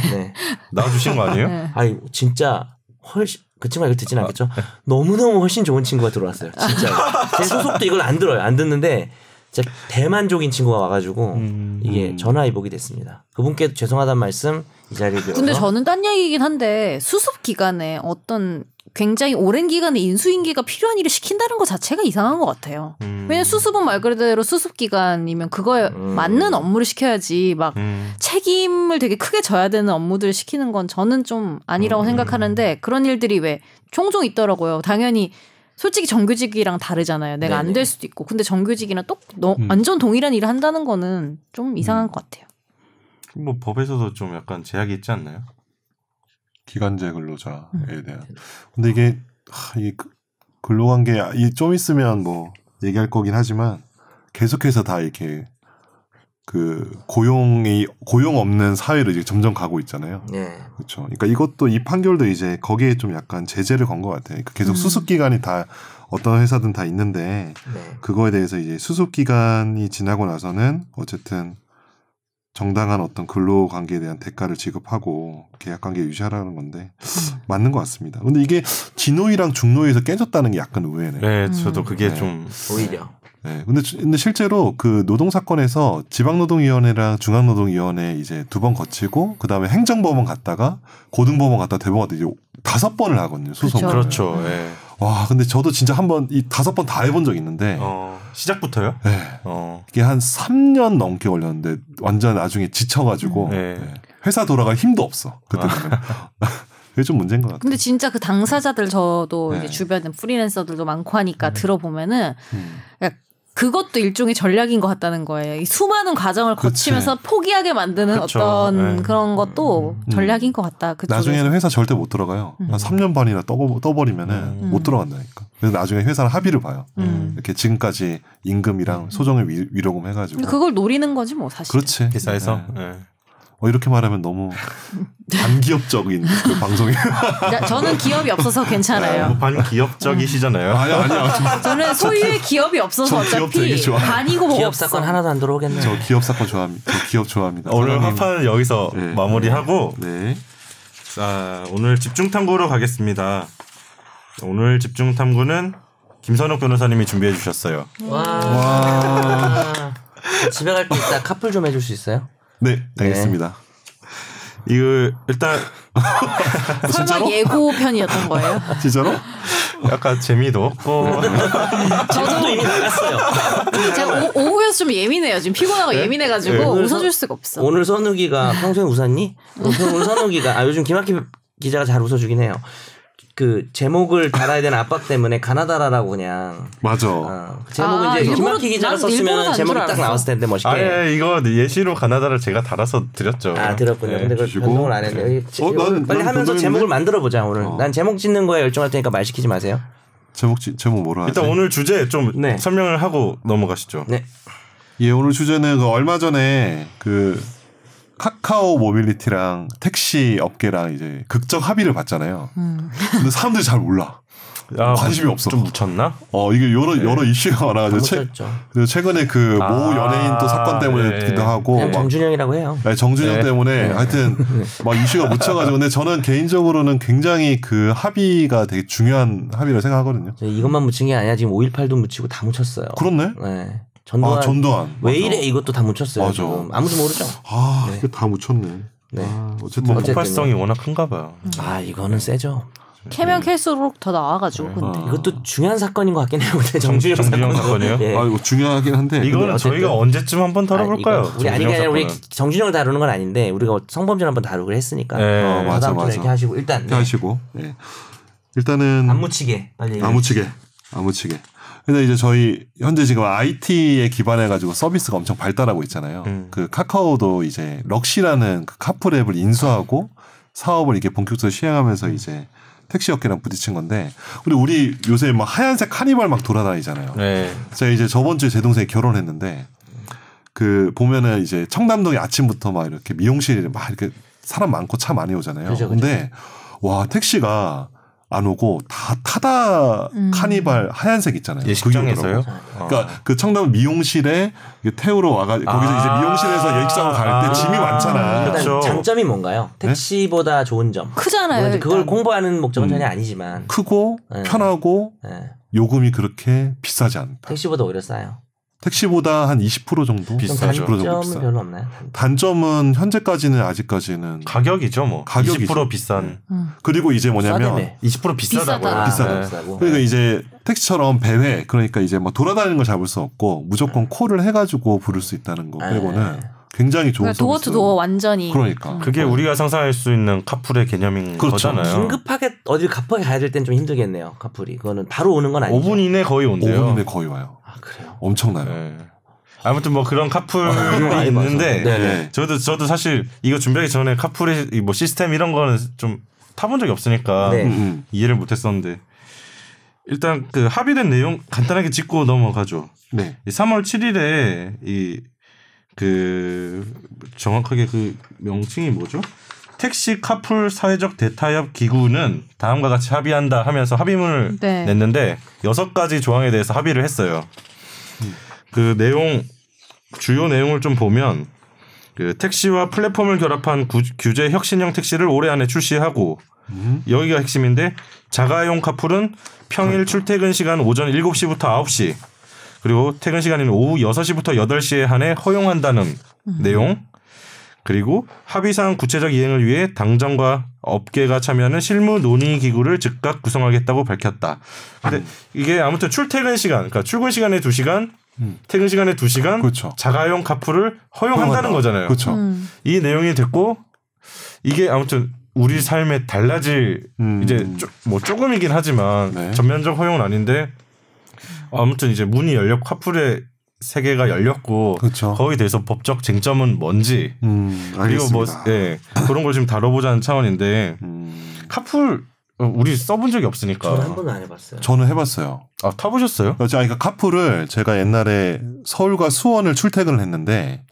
나 주신 거 아니에요? 아니 진짜 훨씬 그 친구가 이걸 듣진 않겠죠. 너무너무 훨씬 좋은 친구가 들어왔어요. 진짜 제 소속도 이걸 안 들어요. 안 듣는데 진짜 대만족인 친구가 와가지고 이게 전화위복이 됐습니다. 그분께 죄송하다는 말씀 이 자리에 드려서. 근데 저는 딴 얘기긴 한데 수습 기간에 어떤 굉장히 오랜 기간에 인수인계가 필요한 일을 시킨다는 것 자체가 이상한 것 같아요. 왜냐면 수습은 말 그대로 수습 기간이면 그거에 맞는 업무를 시켜야지 막 책임을 되게 크게 져야 되는 업무들을 시키는 건 저는 좀 아니라고 생각하는데 그런 일들이 왜 종종 있더라고요. 당연히 솔직히 정규직이랑 다르잖아요. 내가 안 될 수도 있고. 근데 정규직이랑 완전 동일한 일을 한다는 거는 좀 이상한 것 같아요. 뭐 법에서도 좀 약간 제약이 있지 않나요? 기간제 근로자에 대한. 근데 이게 근로관계 좀 있으면 뭐 얘기할 거긴 하지만 계속해서 다 이렇게 그 고용 없는 사회로 이제 점점 가고 있잖아요. 네. 그렇죠. 그러니까 이것도 이 판결도 이제 거기에 좀 약간 제재를 건 것 같아요. 그러니까 계속 수습 기간이 다 어떤 회사든 다 있는데 그거에 대해서 이제 수습 기간이 지나고 나서는 어쨌든 정당한 어떤 근로 관계에 대한 대가를 지급하고 계약 관계 유지하라는 건데 맞는 것 같습니다. 근데 이게 진노위랑 중노위에서 깨졌다는 게 약간 의외네요. 네, 저도 그게 좀 오히려. 네, 근데 실제로 그 노동 사건에서 지방노동위원회랑 중앙노동위원회 이제 2번 거치고 그 다음에 행정법원 갔다가 고등법원 갔다 대법원 갔다 이제 5번을 하거든요. 소송을. 그렇죠. 네. 와, 근데 저도 진짜 한번 이 5번 다 해본 적 있는데. 시작부터요? 네. 이게 한 3년 넘게 걸렸는데 완전 나중에 지쳐가지고 회사 돌아갈 힘도 없어. 그때는. 그게 좀 문제인 것 같아요. 근데 진짜 그 당사자들 저도 이제 주변에 프리랜서들도 많고 하니까 들어보면은 그것도 일종의 전략인 것 같다는 거예요. 이 수많은 과정을 거치면서 포기하게 만드는 어떤 그런 것도 전략인 것 같다. 나중에는 회사 절대 못 들어가요. 한 3년 반이나 떠버리면은 못 들어간다니까. 그래서 나중에 회사는 합의를 봐요. 이렇게 지금까지 임금이랑 소정의 위로금 해가지고. 그걸 노리는 거지 뭐 사실. 그렇지. 회사에서. 이렇게 말하면 너무 반기업적인 그 방송이에요. 저는 기업이 없어서 괜찮아요. 반기업적이시잖아요. 아니요. 저는 소유의 기업이 없어서 어차피 반이고 뭐가 기업 사건 하나도 안 들어오겠네요. 저 기업 사건 좋아합니다. 저 기업 좋아합니다. 오늘 화판은 여기서 마무리하고 자, 오늘 집중탐구로 가겠습니다. 오늘 집중탐구는 김선욱 변호사님이 준비해 주셨어요. 와. 집에 갈 때 이따 카풀 좀 해줄 수 있어요? 네, 알겠습니다. 이거 일단 설마 예고 편이었던 거예요? 진짜로? 약간 재미도 없고 저도 이미 나갔어요. 제가 오후에서 좀 예민해요. 지금 피곤하고 예민해가지고 웃어줄 수가 없어. 오늘 선욱이가 평소에 웃었니? 오늘 선욱이가 요즘 김학기 기자가 잘 웃어주긴 해요. 그 제목을 달아야 되는 압박 때문에 가나다라라고 그냥 맞아. 제목은 이제 김학기 기자가 썼으면 제목이 딱 나왔을 텐데 멋있게. 아예 이거 예시로 가나다를 제가 달아서 드렸죠. 드렸군요. 근데 그걸 변동을 안 했네. 빨리 하면서 제목을 만들어 보자 오늘. 난 제목 짓는 거에 열정할 테니까 말 시키지 마세요. 제목 뭐로 하지? 일단 오늘 주제 좀 설명을 하고 넘어가시죠. 네. 예, 오늘 주제는 얼마 전에 카카오 모빌리티랑 택시 업계랑 이제 극적 합의를 봤잖아요. 근데 사람들이 잘 몰라. 관심이 없어. 좀 묻혔나? 이게 여러 이슈가 많아가지고. 그래서 최근에 모 연예인 또 사건 때문에기도 하고. 정준영이라고 해요. 정준영 때문에 하여튼 막 이슈가 묻혀가지고. 근데 저는 개인적으로는 굉장히 그 합의가 되게 중요한 합의를 생각하거든요. 이것만 묻힌 게 아니라 지금 5.18도 묻히고 다 묻혔어요. 그렇네. 네. 전두환. 왜 이래 이것도 다 묻혔어요. 맞아. 지금. 아무도 모르죠. 이거 다 묻혔네. 네. 어쨌든 폭발성이 워낙 큰가 봐요. 이거는 세죠. 캐면 캘수록 더 나와가지고. 근데 이것도 중요한 사건인 것 같긴 해요. 정준영 사건이요? 이거 중요하긴 한데. 이거는 저희가 언제쯤 한번 다뤄볼까요? 우리 아니가 우리 정준영을 다루는 건 아닌데 우리가 성범죄를 한번 다루기로 했으니까. 맞아. 이렇게 하시고 일단. 이렇게 하시고. 일단은 안 묻히게. 빨리. 안 묻히게. 근데 이제 저희 현재 지금 IT에 기반해가지고 서비스가 엄청 발달하고 있잖아요. 그 카카오도 이제 럭시라는 그 카풀 앱을 인수하고 사업을 이렇게 본격적으로 시행하면서 이제 택시 업계랑 부딪힌 건데 우리 요새 막 하얀색 카니발 막 돌아다니잖아요. 제가 이제 저번 주에 제 동생이 결혼했는데 그 보면은 이제 청담동에 아침부터 막 이렇게 미용실에 막 이렇게 사람 많고 차 많이 오잖아요. 그죠. 근데 와 택시가 안 오고 다 타다 카니발 하얀색 있잖아요. 예식장에서요? 그러니까 그 청담 미용실에 태우러 와가지고 거기서 이제 미용실에서 예식장으로 갈 때 짐이 많잖아. 그렇죠. 장점이 뭔가요? 택시보다 좋은 점. 크잖아요. 그걸 공부하는 목적은 전혀 아니지만. 크고 편하고 요금이 그렇게 비싸지 않다. 택시보다 오히려 싸요. 택시보다 한 20% 정도 비싸죠. 20% 정도 단점은 비싸. 별로 없나요? 단점은 현재까지는 아직까지는 가격이죠, 뭐. 가격이죠. 20% 비싼. 그리고 이제 뭐냐면 싸다며. 20% 비싸다고요. 비싸다. 그러니까 이제 택시처럼 배회 그러니까 이제 뭐 돌아다니는 걸 잡을 수 없고 무조건 콜을 해가지고 부를 수 있다는 거 빼고는 굉장히 좋은 서비스. 도어 투 도어 완전히. 그러니까 그게 우리가 상상할 수 있는 카풀의 개념인 거잖아요. 긴급하게 어딜 급하게 가야 될 땐 좀 힘들겠네요. 카풀이. 그거는 바로 오는 건 아니죠. 5분 이내 거의 온대요. 5분 이내 거의 와요. 그래요? 엄청나요. 아무튼 뭐 그런 카풀이 있는데 저도 사실 이거 준비하기 전에 카풀의 뭐 시스템 이런 거는 좀 타본 적이 없으니까 이해를 못했었는데 일단 그 합의된 내용 간단하게 짚고 넘어가죠. 네. 3월 7일에 정확하게 그 명칭이 뭐죠? 택시 카풀 사회적 대타협 기구는 다음과 같이 합의한다 하면서 합의문을 냈는데 6가지 조항에 대해서 합의를 했어요. 그 주요 내용을 좀 보면 그 택시와 플랫폼을 결합한 규제 혁신형 택시를 올해 안에 출시하고 여기가 핵심인데 자가용 카풀은 평일 출퇴근 시간 오전 7시부터 9시 그리고 퇴근 시간인 오후 6시부터 8시에 한해 허용한다는 내용. 그리고 합의사항 구체적 이행을 위해 당정과 업계가 참여하는 실무 논의 기구를 즉각 구성하겠다고 밝혔다. 근데 이게 아무튼 출퇴근 시간, 그러니까 출근 시간에 2시간, 퇴근 시간에 2시간, 그렇죠. 자가용 카풀을 허용한다는 거잖아요. 그렇죠. 이 내용이 됐고 이게 아무튼 우리 삶에 달라질 이제 뭐 조금이긴 하지만 네. 전면적 허용은 아닌데 아무튼 이제 문이 열렸고 카풀의 세계가 열렸고 그렇죠. 거기에 대해서 법적 쟁점은 뭔지 그리고 뭐 예, 그런 걸 좀 다뤄보자는 차원인데 카풀 우리 써본 적이 없으니까 저는 한 번도 안 해봤어요. 저는 해봤어요. 아 타보셨어요? 그러니까 카풀을 제가 옛날에 서울과 수원을 출퇴근을 했는데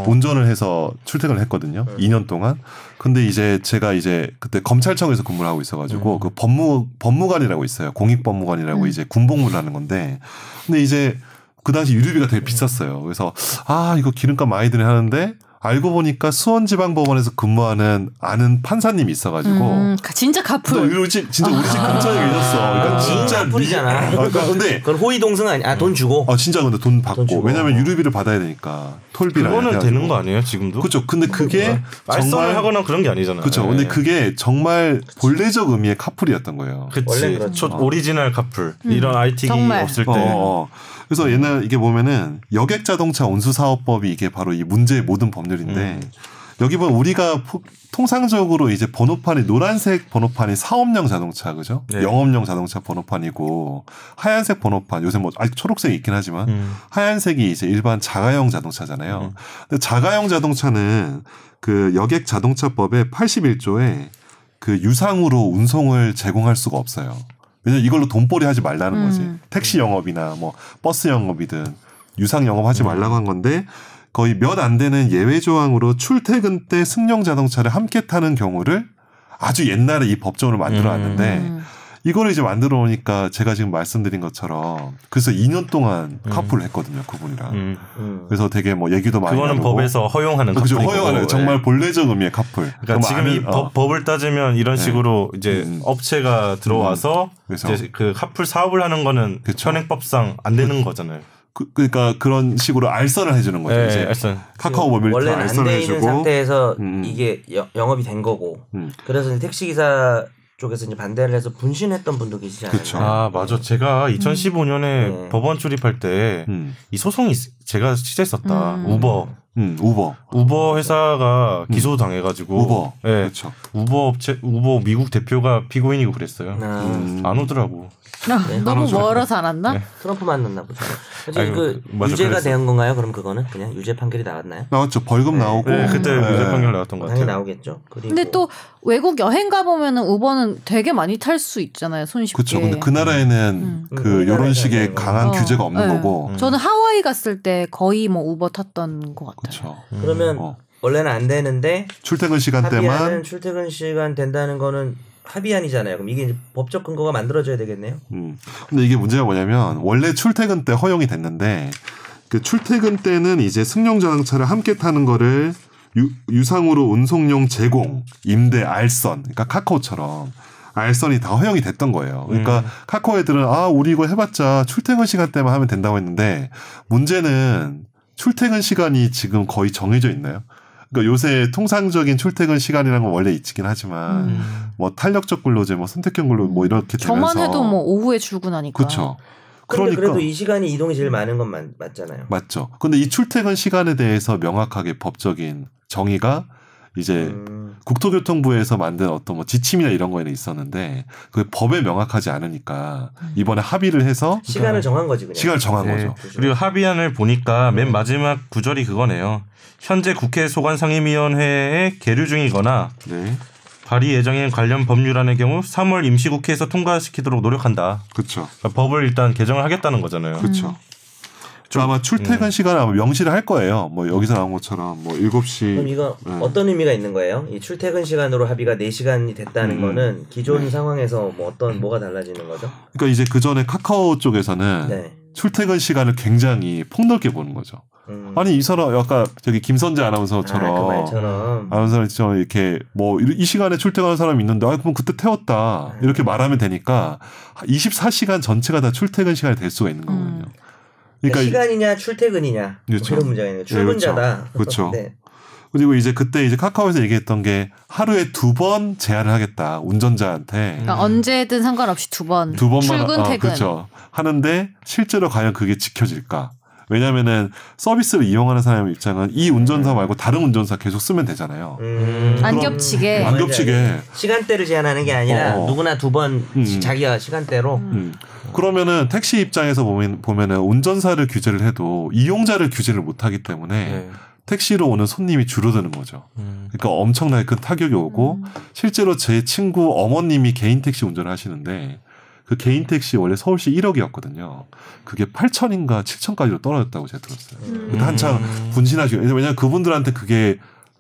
운전을 해서 출퇴근을 했거든요. 2년 동안. 근데 이제 제가 이제 그때 검찰청에서 근무를 하고 있어가지고 그 법무관이라고 있어요. 공익법무관이라고 이제 군복무를 하는 건데 근데 이제 그 당시 유류비가 되게 비쌌어요. 그래서 이거 기름값 많이 드네 하는데 알고 보니까 수원지방법원에서 근무하는 아는 판사님이 있어가지고 진짜 카풀. 진짜 우리 집 근처에 계셨어. 그러니까 진짜 카풀이잖아. 그러니까 근데 그건 호의동성 아니야. 돈 주고. 진짜 근데 돈 받고 왜냐면 유류비를 받아야 되니까 톨비랑. 그거는 되는 거 아니에요 지금도? 그렇죠. 근데 그게 말썽을 하거나 그런 게 아니잖아요. 그렇죠. 근데 그게 정말 본래적 의미의 카풀이었던 거예요. 그치. 첫 오리지널 카풀 이런 IT기 없을 때. 그래서 옛날 이게 보면은 여객자동차 운수사업법이 이게 바로 이 문제의 모든 법률인데 여기 보면 우리가 통상적으로 이제 번호판이 노란색 번호판이 사업용 자동차 그죠? 네. 영업용 자동차 번호판이고 하얀색 번호판 요새 뭐 아직 초록색이 있긴 하지만 하얀색이 이제 일반 자가용 자동차잖아요. 근데 자가용 자동차는 그 여객자동차법의 81조에 그 유상으로 운송을 제공할 수가 없어요. 왜냐면 이걸로 돈벌이 하지 말라는 거지. 택시 영업이나 뭐 버스 영업이든 유상 영업하지 말라고 한 건데 거의 몇 안 되는 예외 조항으로 출퇴근 때 승용 자동차를 함께 타는 경우를 아주 옛날에 이 법정으로 만들어 놨는데 이거를 이제 만들어 오니까 제가 지금 말씀드린 것처럼 그래서 2년 동안 카풀을 했거든요, 그분이랑. 그래서 되게 뭐 얘기도 많이 그거는 나누고. 법에서 허용하는 카풀이고. 그렇죠, 허용하는 정말 본래적 의미의 카풀. 그러니까 지금 이 법을 따지면 이런 식으로 이제 업체가 들어와서 이제 그 카풀 사업을 하는 거는 현행법상 안 되는 거잖아요. 그러니까 그런 식으로 알선을 해주는 거죠. 네, 이제 알선. 카카오 모빌리티 원래는 알선을 안 돼 있는 해주고 상태에서 이게 영업이 된 거고. 그래서 택시기사 쪽에서 이제 반대를 해서 분신했던 분도 계시잖아요. 그쵸. 아 맞아. 제가 2015년에 법원 출입할 때 이 소송이 제가 취재했었다. 우버 회사가 기소 당해가지고 우버. 네. 그렇죠. 우버 미국 대표가 피고인이고 그랬어요. 안 오더라고. 네. 너무 멀어서 안 왔나? 네. 트럼프 만났나 보죠. 그 유죄가 된 건가요? 그럼 그거는 그냥 유죄 판결이 나왔나요? 나왔죠. 벌금 나오고. 네, 그때 유죄 판결 나왔던 것 같아요. 당연히 나오겠죠. 그리고 근데 또 외국 여행 가보면은 우버는 되게 많이 탈 수 있잖아요. 손쉽게. 그렇죠. 근데 그 나라에는 그 이런 식의 강한 규제가 없는 거고. 저는 하와이 갔을 때 거의 뭐 우버 탔던 것 같아요. 그렇죠. 그러면 원래는 안 되는데 출퇴근 시간 때만 출퇴근 시간 된다는 거는 합의안이잖아요. 그럼 이게 이제 법적 근거가 만들어져야 되겠네요. 근데 이게 문제가 뭐냐면 원래 출퇴근 때 허용이 됐는데 그 출퇴근 때는 이제 승용 자동차를 함께 타는 거를 유상으로 운송용 제공, 임대, 알선, 그러니까 카카오처럼 알선이 다 허용이 됐던 거예요. 그러니까 카카오 애들은 우리 이거 해봤자 출퇴근 시간 때만 하면 된다고 했는데 문제는 출퇴근 시간이 지금 거의 정해져 있나요? 그러니까 요새 통상적인 출퇴근 시간이라는 건 원래 있긴 하지만 뭐 탄력적 근로제, 뭐 선택형 근로 뭐 이렇게 되면서 저만 해도 뭐 오후에 출근하니까. 그렇죠. 그런데 그래도 이 시간이 이동이 제일 많은 건 맞잖아요. 맞죠. 근데 이 출퇴근 시간에 대해서 명확하게 법적인 정의가 이제 국토교통부에서 만든 어떤 뭐 지침이나 이런 거에는 있었는데 그 법에 명확하지 않으니까 이번에 합의를 해서 시간을 정한 거지 그냥. 시간을 정한 거죠. 그리고 합의안을 보니까 맨 마지막 구절이 그거네요. 현재 국회 소관상임위원회에 계류 중이거나 발의 예정인 관련 법률안의 경우 3월 임시국회에서 통과시키도록 노력한다. 그렇죠. 그러니까 법을 일단 개정을 하겠다는 거잖아요. 그렇죠. 아마 출퇴근 시간을 아마 명시를 할 거예요. 뭐 여기서 나온 것처럼 뭐 7시. 그럼 이거 어떤 의미가 있는 거예요? 이 출퇴근 시간으로 합의가 4시간이 됐다는 거는 기존 상황에서 뭐 뭐가 달라지는 거죠? 그러니까 이제 그 전에 카카오 쪽에서는 출퇴근 시간을 굉장히 폭넓게 보는 거죠. 아니 이 사람 아까 저기 김선재 아나운서처럼 그 말처럼 아나운서처럼 이렇게 뭐 이 시간에 출퇴근하는 사람이 있는데 그럼 그때 태웠다 이렇게 말하면 되니까 24시간 전체가 다 출퇴근 시간이 될 수가 있는 거거든요. 그러니까 시간이냐 출퇴근이냐 그렇죠. 그런 문제가 있는 거예요. 출근자다. 그렇죠. 네. 그리고 이제 그때 이제 카카오에서 얘기했던 게 하루에 2번 제한을 하겠다 운전자한테. 그러니까 언제든 상관없이 2번. 2번만 출근 퇴근. 그렇죠. 하는데 실제로 과연 그게 지켜질까? 왜냐면은 서비스를 이용하는 사람 입장은 이 운전사 말고 다른 운전사 계속 쓰면 되잖아요. 안 겹치게. 안 겹치게. 시간대를 제한하는 게 아니라 누구나 2번 자기가 시간대로. 그러면은 택시 입장에서 보면은 운전사를 규제를 해도 이용자를 규제를 못하기 때문에 택시로 오는 손님이 줄어드는 거죠. 그러니까 엄청나게 큰 타격이 오고 실제로 제 친구 어머님이 개인 택시 운전을 하시는데 그 개인 택시 원래 서울시 1억이었거든요. 그게 8천인가 7천까지로 떨어졌다고 제가 들었어요. 그러니까 한창 분신하시고 왜냐하면 그분들한테 그게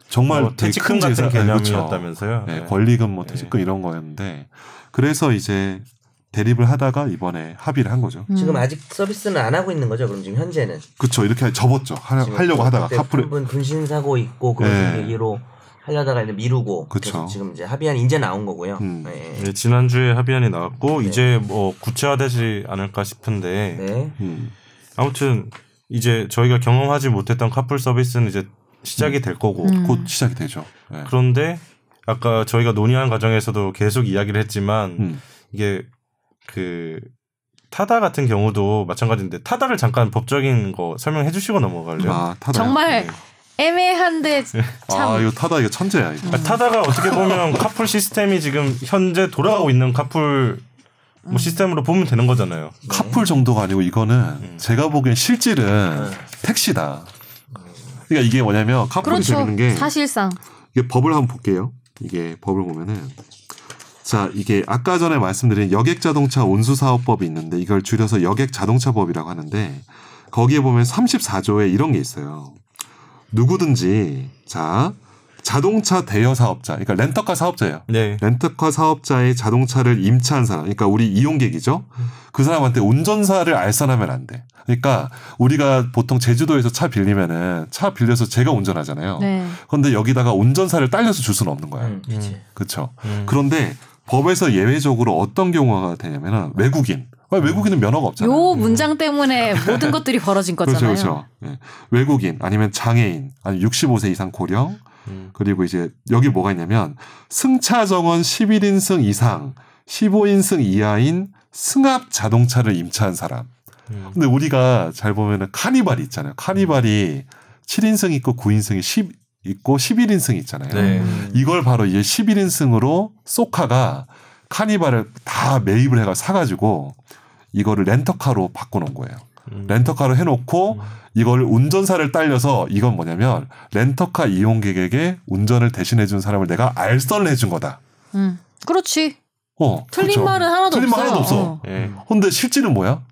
정말 뭐 되게 큰 같은 개념이었다면서요. 네, 권리금 뭐 퇴직금 이런 거였는데 그래서 이제 대립을 하다가 이번에 합의를 한 거죠. 지금 아직 서비스는 안 하고 있는 거죠. 그럼 지금 현재는. 그렇죠. 이렇게 접었죠. 하려고 하다가 카풀 분신 사고 있고 그런 얘기로 하려다가 이제 미루고 그래서 지금 이제 합의안이 이제 나온 거고요. 네, 지난주에 합의안이 나왔고 이제 뭐 구체화되지 않을까 싶은데 아무튼 이제 저희가 경험하지 못했던 카풀 서비스는 이제 시작이 될 거고 곧 시작이 되죠. 네. 그런데 아까 저희가 논의하는 과정에서도 계속 이야기를 했지만 이게 그 타다 같은 경우도 마찬가지인데 타다를 잠깐 법적인 거 설명해 주시고 넘어갈래요? 타다. 정말 애매한데 참. 이거 타다 이거 천재야. 이거. 타다가 어떻게 보면 카풀 시스템이 지금 현재 돌아가고 있는 카풀 뭐 시스템으로 보면 되는 거잖아요. 카풀 정도가 아니고 이거는 제가 보기엔 실질은 택시다. 그러니까 이게 뭐냐면 카풀이 되는 게 사실상 이게 법을 한번 볼게요. 이게 법을 보면은 자 이게 아까 전에 말씀드린 여객자동차 운수사업법이 있는데 이걸 줄여서 여객자동차법이라고 하는데 거기에 보면 34조에 이런 게 있어요. 누구든지 자동차 대여 사업자, 그러니까 렌터카 사업자예요. 네. 렌터카 사업자의 자동차를 임차한 사람, 그러니까 우리 이용객이죠. 그 사람한테 운전사를 알선하면 안 돼. 그러니까 우리가 보통 제주도에서 차 빌리면은 차 빌려서 제가 운전하잖아요. 네. 그런데 여기다가 운전사를 딸려서 줄 수는 없는 거예요. 그렇죠. 그런데 법에서 예외적으로 어떤 경우가 되냐면은 외국인. 외국인은 면허가 없잖아요. 요 문장 때문에 모든 것들이 벌어진 거잖아요. 그렇죠. 네. 외국인 아니면 장애인 아니면 65세 이상 고령 그리고 이제 여기 뭐가 있냐면 승차 정원 11인승 이상 15인승 이하인 승합 자동차를 임차한 사람. 근데 우리가 잘 보면은 카니발이 있잖아요. 카니발이 7인승 있고 9인승이 10 있고 11인승 있잖아요. 네. 이걸 바로 이제 11인승으로 소카가 카니발을 다 매입을 해가 사가지고 이거를 렌터카로 바꿔놓은 거예요. 렌터카로 해놓고 이걸 운전사를 딸려서 이건 뭐냐면 렌터카 이용객에게 운전을 대신해준 사람을 내가 알선을 해준 거다. 그렇지. 틀린 그렇죠. 말은 하나도 틀린 없어. 말 하나도 없어. 근데 실질은 뭐야?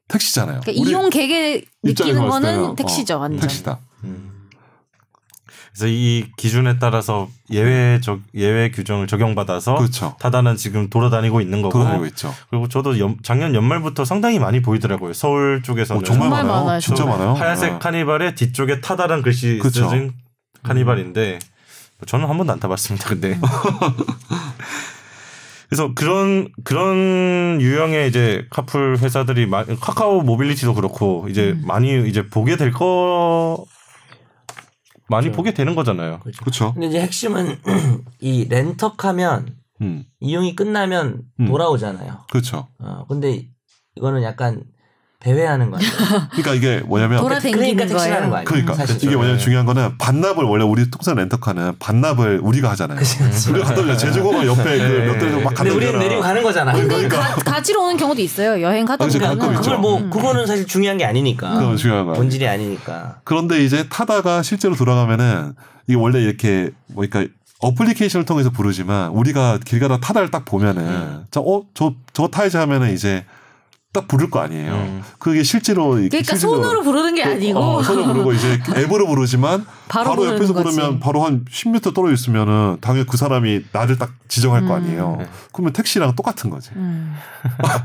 택시잖아요. 그러니까 이용객에 느끼는 거는 택시죠. 완전. 택시다. 그래서 이 기준에 따라서 예외 규정을 적용받아서 그렇죠. 타다는 지금 돌아다니고 있는 거고. 돌아다니고 있죠. 그리고 저도 작년 연말부터 상당히 많이 보이더라고요. 서울 쪽에서는. 정말 많아요. 진짜 많아요. 하얀색 카니발에 뒤쪽에 타다란 글씨 그렇죠. 쓰진 카니발인데 저는 한 번도 안 타봤습니다. 근데 그래서 그런 유형의 이제 카풀 회사들이 카카오 모빌리티도 그렇고 이제 많이 이제 보게 될 거. 많이 그렇죠. 보게 되는 거잖아요. 그렇죠. 근데 이제 핵심은 이 렌터카면 이용이 끝나면 돌아오잖아요. 그렇죠. 근데 이거는 약간 배회하는 거예요. 그러니까 이게 뭐냐면 그러니까 택시라는 거 아니에요. 그러니까 사실. 이게 뭐냐면 중요한 거는 반납을 원래 우리 통상 렌터카는 반납을 우리가 하잖아요. 우리가 갖다 주잖아요. 제주공항 옆에 그 몇 대에서 막 갖다 주잖아. 근데 우리는 내리고 가는 거잖아. 근데 가지러 오는 경우도 있어요. 여행 가다 보면. 그걸 뭐 그거는 사실 중요한 게 아니니까. 그건 중요한 거 본질이 아니니까. 그런데 이제 타다가 실제로 돌아가면은 이게 원래 이렇게 그러니까 어플리케이션을 통해서 부르지만 우리가 길 가다 타다를 딱 보면은 저거 타야지 하면은 이제 딱 부를 거 아니에요. 그게 실제로 그러니까 손으로 부르는 게 아니고 손으로 부르고 이제 앱으로 부르지만 바로 옆에서 부르면 바로 한 10m 떨어져 있으면은 당연히 그 사람이 나를 딱 지정할 거 아니에요. 그러면 택시랑 똑같은 거지.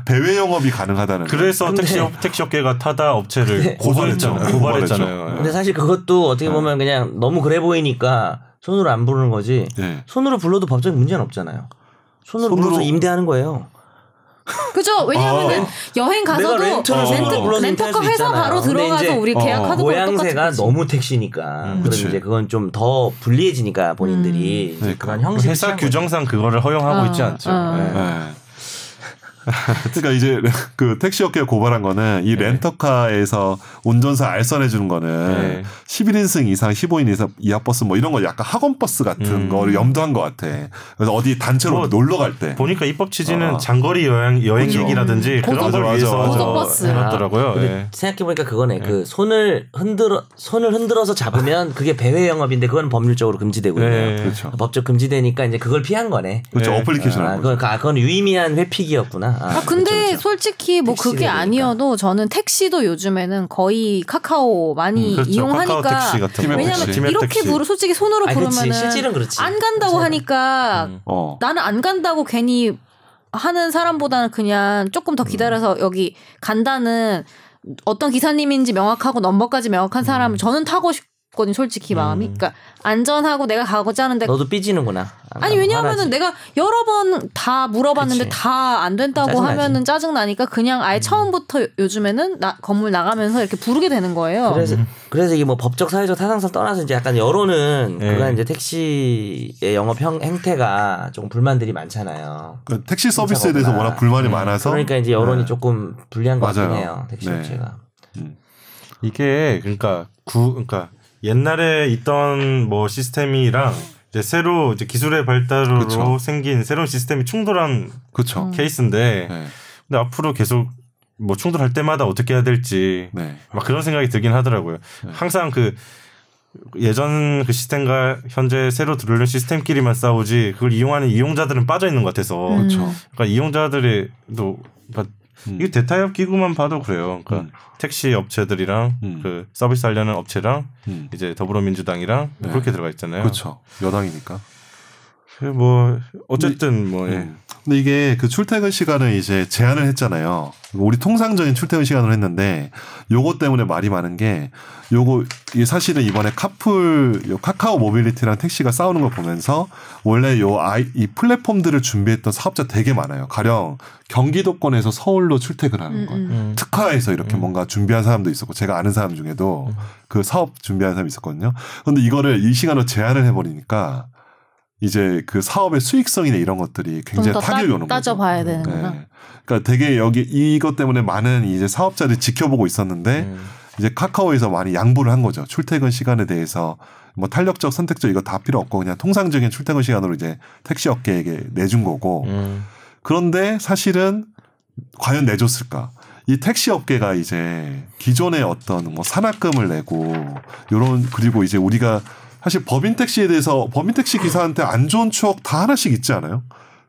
배회 영업이 가능하다는. 그래서 택시 업계가 타다 업체를 고발했잖아요. 근데 사실 그것도 어떻게 보면 그냥 너무 그래 보이니까 손으로 안 부르는 거지. 손으로 불러도 법적인 문제는 없잖아요. 손으로 불러서 임대하는 거예요. 그죠? 왜냐하면 여행 가서도 렌터카 회사 바로 들어가서 우리 계약하던 거랑 모양새가 너무 택시니까 그럼 이제 그건 좀 더 불리해지니까 본인들이 그런 형식 회사 규정상 그거를 허용하고 있지 않죠. 그러니까 이제 그 택시 업계가 고발한 거는 이 렌터카에서 운전사 알선해 주는 거는 11인승 이상 15인 이상 이하 버스 뭐 이런 거 약간 학원 버스 같은 거를 염두한 것 같아. 그래서 어디 단체로 놀러 갈 때 보니까 입법 취지는 장거리 여행객이라든지 그런 걸 위해서 해놨더라고요. 생각해 보니까 그거네. 그 손을 흔들어서 잡으면 그게 배회 영업인데 그건 법률적으로 금지되거든요. 그렇죠. 법적 금지되니까 이제 그걸 피한 거네. 그렇죠. 어플리케이션. 그건 유의미한 회픽이었구나. 근데 그렇죠. 솔직히 뭐 그게 되니까. 아니어도 저는 택시도 요즘에는 거의 카카오 많이 이용하니까 카카오 택시 왜냐면 이렇게 솔직히 손으로 부르면은 실질은 그렇지. 안 간다고 하니까 나는 안 간다고 괜히 하는 사람보다는 그냥 조금 더 기다려서 여기 간다는 어떤 기사님인지 명확하고 넘버까지 명확한 사람을 저는 타고 싶거든요. 솔직히 마음이. 그러니까 안전하고 내가 가고자 하는데 너도 삐지는구나. 아니 왜냐하면은 내가 여러 번 다 물어봤는데 다 안 된다고 짜증나지. 하면은 짜증 나니까 그냥 아예 처음부터 요즘에는 건물 나가면서 이렇게 부르게 되는 거예요. 그래서 이게 뭐 법적 사회적 타당성 떠나서 이제 약간 여론은 그간 이제 택시의 영업 행태가 조금 불만들이 많잖아요. 그 택시 서비스에 대해서 워낙 불만이 많아서 그러니까 이제 여론이 조금 불리한 것 같긴 해요. 택시 업체가. 이게 그러니까 옛날에 있던 뭐 시스템이랑 이제 새로 이제 기술의 발달으로 그쵸. 생긴 새로운 시스템이 충돌한 그쵸. 케이스인데 근데 앞으로 계속 뭐 충돌할 때마다 어떻게 해야 될지 막 그런 생각이 들긴 하더라고요. 항상 그 예전 그 시스템과 현재 새로 들어오는 시스템끼리만 싸우지 그걸 이용하는 이용자들은 빠져 있는 것 같아서 그러니까 이용자들의도 이게 대타협 기구만 봐도 그래요. 그러니까 택시 업체들이랑 그 서비스 하려는 업체랑 이제 더불어민주당이랑 그렇게 들어가 있잖아요. 그렇죠. 여당이니까. 뭐 어쨌든 뭐. 근데 이게 그 출퇴근 시간을 이제 제한을 했잖아요. 우리 통상적인 출퇴근 시간으로 했는데 요거 때문에 말이 많은 게 요거 사실은 이번에 카카오 모빌리티랑 택시가 싸우는 걸 보면서 원래 이 플랫폼들을 준비했던 사업자 되게 많아요. 가령 경기도권에서 서울로 출퇴근하는 거. 특화해서 이렇게 뭔가 준비한 사람도 있었고 제가 아는 사람 중에도 그 사업 준비한 사람이 있었거든요. 그런데 이거를 이 시간으로 제한을 해버리니까 이제 그 사업의 수익성이나 이런 것들이 굉장히 타격이 오는 거죠. 따져봐야 되는구나. 그러니까 되게 이것 때문에 많은 이제 사업자들이 지켜보고 있었는데 이제 카카오에서 많이 양보를 한 거죠. 출퇴근 시간에 대해서 뭐 탄력적 선택적 이거 다 필요 없고 그냥 통상적인 출퇴근 시간으로 이제 택시 업계에게 내준 거고 그런데 사실은 과연 내줬을까? 이 택시 업계가 이제 기존의 어떤 뭐 산학금을 내고 그리고 이제 우리가 사실 법인 택시에 대해서 법인 택시 기사한테 안 좋은 추억 다 하나씩 있지 않아요?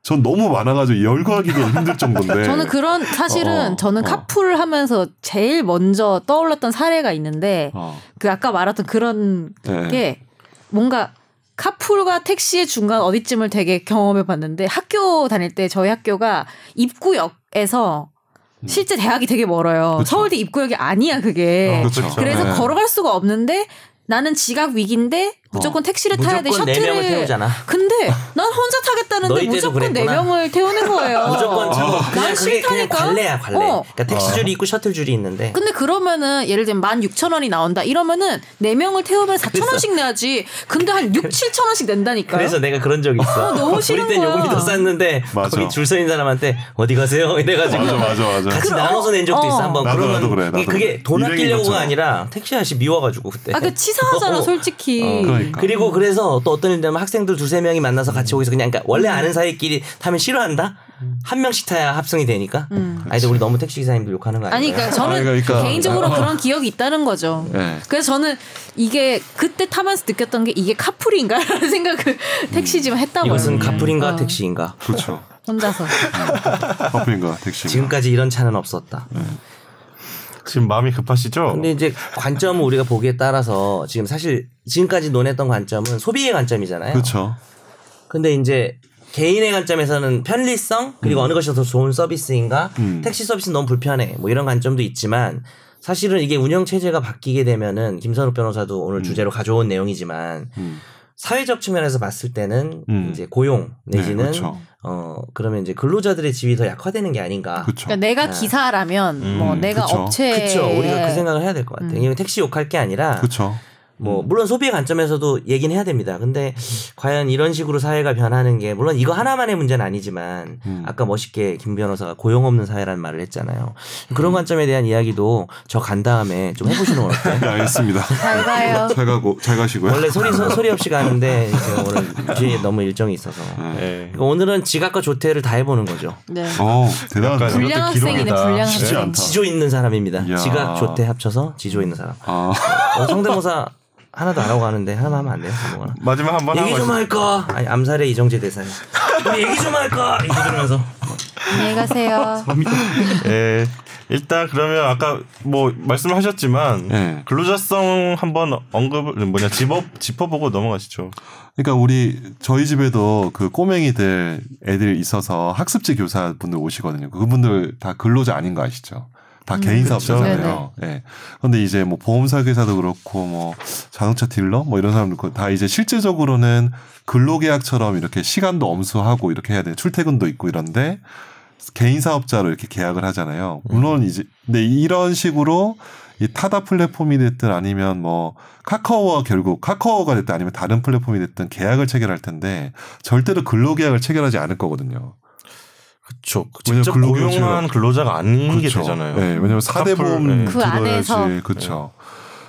전 너무 많아가지고 열거하기가 힘들 정도인데. 저는 사실은 저는 카풀 하면서 제일 먼저 떠올랐던 사례가 있는데 그 아까 말했던 그런 게 뭔가 카풀과 택시의 중간 어디쯤을 되게 경험해 봤는데 학교 다닐 때 저희 학교가 입구역에서 실제 대학이 되게 멀어요. 그쵸. 서울대 입구역이 아니야 그게. 그래서 걸어갈 수가 없는데 나는 지각 위기인데 무조건 택시를 타야 돼. 셔틀을. 4명을 태우잖아. 근데 난 혼자 타겠다는데 무조건 4명을 태우는 거예요. 무조건 난 싫다니까. 관례야 관례. 그러니까 택시 줄이 있고 셔틀 줄이 있는데. 근데 그러면은 예를 들면 16,000원이 나온다. 이러면은 4명을 태우면 4,000원씩 내야지. 근데 한 6,000~7,000원씩 낸다니까요. 그래서 내가 그런 적이 있어. 너무 싫은 우리 땐 거야. 요금이 더 쌌는데 거기 줄 서 있는 사람한테 어디 가세요? 이래가지고 맞아. 같이 나눠서 낸 적도 있어 한번. 나도 그래. 그게 돈 아끼려고가 아니라 택시 아저씨 미워가지고 그때. 그 치사하잖아 솔직히. 그러니까. 그리고 그래서 또 어떤 일 되면 학생들 2~3명이 만나서 같이 오기서 그냥 그러니까 원래 아는 사이끼리 타면 싫어한다? 한 명씩 타야 합성이 되니까. 아니 우리 너무 택시 기사님들 욕하는 거 아니에요? 아니 그러니까 저는 개인적으로 그런 기억이 있다는 거죠. 그래서 저는 이게 그때 타면서 느꼈던 게 이게 카풀인가라는 생각을 택시지만 했다고요. 이것은 카풀인가 택시인가? 그렇죠. 혼자서. 카풀인가 택시. 지금까지 이런 차는 없었다. 지금 마음이 급하시죠? 근데 이제 관점을 우리가 보기에 따라서 지금 사실 지금까지 논했던 관점은 소비의 관점이잖아요. 그렇죠. 근데 이제 개인의 관점에서는 편리성 그리고 어느 것이 더 좋은 서비스인가 택시 서비스는 너무 불편해 뭐 이런 관점도 있지만 사실은 이게 운영 체제가 바뀌게 되면은 김선욱 변호사도 오늘 주제로 가져온 내용이지만 사회적 측면에서 봤을 때는 이제 고용 내지는 네, 그렇죠. 그러면 이제 근로자들의 지위 더 약화되는 게 아닌가. 그러니까 내가 기사라면 뭐 내가 그쵸. 업체에 그렇죠. 우리가 그 생각을 해야 될 것 같아요. 이게 택시 욕할 게 아니라 그렇죠. 뭐 물론 소비의 관점에서도 얘기는 해야 됩니다. 근데 과연 이런 식으로 사회가 변하는 게 물론 이거 하나만의 문제는 아니지만 아까 멋있게 김 변호사가 고용 없는 사회라는 말을 했잖아요. 그런 관점에 대한 이야기도 저 간 다음에 좀 해보시는 건 어때요? 네, 알겠습니다. 잘 가요. 잘 가시고요. 원래 소리 없이 가는데 제가 오늘 뒤에 너무 일정이 있어서 그러니까 오늘은 지각과 조퇴를 다 해보는 거죠. 네. 대단하다. 불량 학생이네, 불량 학생. 지조 있는 사람입니다. 이야. 지각 조퇴 합쳐서 지조 있는 사람. 성대모사 하나도 안 하고 가는데 하나만 하면 안 돼요? 아무거나. 마지막 한번 얘기 좀 할까? 아니 암살의 이정재 대사님. 우리 얘기 좀 할까? 이거 들으면서. 안녕히 가세요. 예. 일단 그러면 아까 뭐 말씀하셨지만 네. 근로자성 한번 언급을 짚어보고 넘어가시죠. 그러니까 저희 집에도 그 꼬맹이들 애들 있어서 학습지 교사분들 오시거든요. 그분들 다 근로자 아닌 거 아시죠? 다 개인 사업자잖아요. 예. 네. 근데 이제 뭐 보험 설계사도 그렇고 뭐 자동차 딜러 뭐 이런 사람들 다 이제 실제적으로는 근로계약처럼 이렇게 시간도 엄수하고 이렇게 해야 돼. 출퇴근도 있고 이런데 개인 사업자로 이렇게 계약을 하잖아요. 물론 이제 근데 이런 식으로 이 타다 플랫폼이 됐든 아니면 뭐 카카오가 됐든 아니면 다른 플랫폼이 됐든 계약을 체결할 텐데 절대로 근로계약을 체결하지 않을 거거든요. 그렇죠. 직접 고용한 근로자가 아닌 게 되잖아요. 네, 왜냐하면 4대 보험 그 안에서 그렇죠.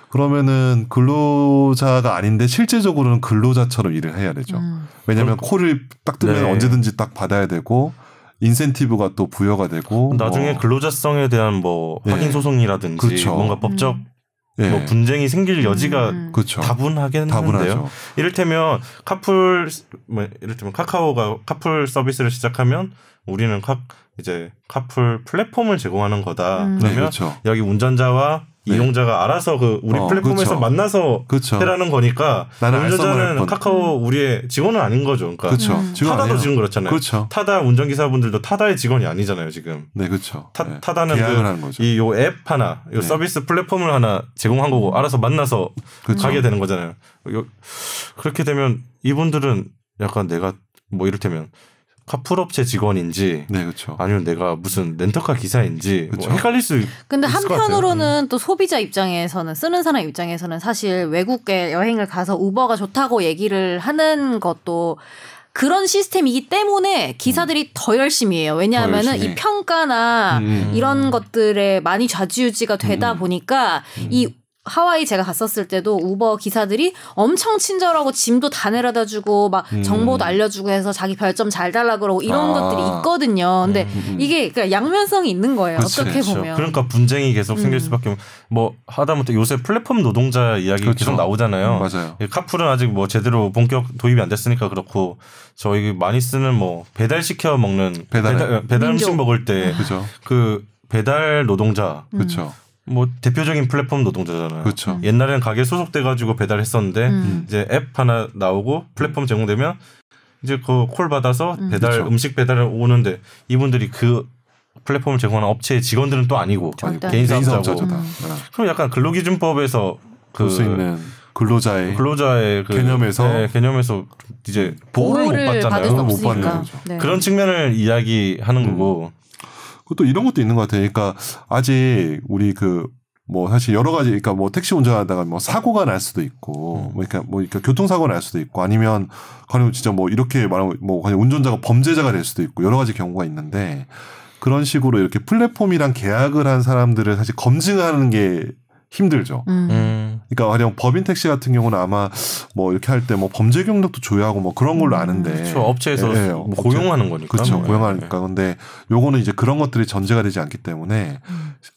그러면은 근로자가 아닌데 실제적으로는 근로자처럼 일을 해야 되죠. 왜냐하면 콜을 딱 뜨면 언제든지 딱 받아야 되고 인센티브가 또 부여가 되고 나중에 근로자성에 대한 뭐 확인 소송이라든지 그렇죠. 뭔가 법적 뭐 분쟁이 생길 여지가 다분하긴 한데요. 이를테면 카카오가 카풀 서비스를 시작하면 우리는 이제 카풀 플랫폼을 제공하는 거다. 그러면 그렇죠. 여기 운전자와 이용자가 알아서 우리 플랫폼에서 만나서 해라는 거니까 운전자는 카카오 우리의 직원은 아닌 거죠. 그러니까 타다도 지금 그렇잖아요. 타다 운전기사분들도 타다의 직원이 아니잖아요. 지금. 네, 그렇죠. 타다는 요 앱 하나, 요 서비스 플랫폼을 하나 제공한 거고 알아서 만나서 가게 되는 거잖아요. 그렇게 되면 이분들은 약간 내가 뭐 이를테면 카풀업체 직원인지 아니면 내가 무슨 렌터카 기사인지 뭐 헷갈릴 수 근데 한편으로는 또 소비자 입장에서는 쓰는 사람 입장에서는 사실 외국에 여행을 가서 우버가 좋다고 얘기를 하는 것도 그런 시스템이기 때문에 기사들이 더 열심히 해요. 왜냐하면은 이 평가나 이런 것들에 많이 좌지우지가 되다 보니까 이 하와이 제가 갔었을 때도 우버 기사들이 엄청 친절하고 짐도 다 내려다 주고 막 정보도 알려주고 해서 자기 별점 잘 달라 그러고 이런 것들이 있거든요. 근데 이게 그러니까 양면성이 있는 거예요. 어떻게 보면. 그러니까 분쟁이 계속 생길 수밖에 뭐 하다못해 요새 플랫폼 노동자 이야기 계속 나오잖아요. 맞아요. 카풀은 아직 뭐 제대로 본격 도입이 안 됐으니까 그렇고 저희 많이 쓰는 뭐 배달시켜 먹는 배달 음식 먹을 때 그 배달 노동자 뭐 대표적인 플랫폼 노동자잖아요. 옛날에는 가게 소속돼가지고 배달했었는데 이제 앱 하나 나오고 플랫폼 제공되면 이제 그 콜 받아서 배달 음식 배달을 오는데 이분들이 그 플랫폼을 제공하는 업체의 직원들은 또 아니고 개인 사업자고. 그럼 약간 근로기준법에서 볼 수 있는 근로자의 그 개념에서 이제 보호를 못 받잖아요. 못 받는 거죠. 그런 측면을 이야기하는 거고. 또 이런 것도 있는 것 같아요. 그러니까 아직 우리 뭐 사실 여러 가지 그러니까 뭐 택시 운전하다가 뭐 사고가 날 수도 있고 그러니까 교통사고가 날 수도 있고 아니면 그냥 진짜 뭐 이렇게 말하면 뭐 그냥 운전자가 범죄자가 될 수도 있고 여러 가지 경우가 있는데 그런 식으로 이렇게 플랫폼이랑 계약을 한 사람들을 사실 검증하는 게 힘들죠. 그러니까 가령 법인 택시 같은 경우는 아마 뭐 이렇게 할 때 뭐 범죄 경력도 조회하고 뭐 그런 걸로 아는데. 그렇죠. 업체에서 뭐 고용하는 거니까. 그렇죠. 고용하니까. 근데 요거는 이제 그런 것들이 전제가 되지 않기 때문에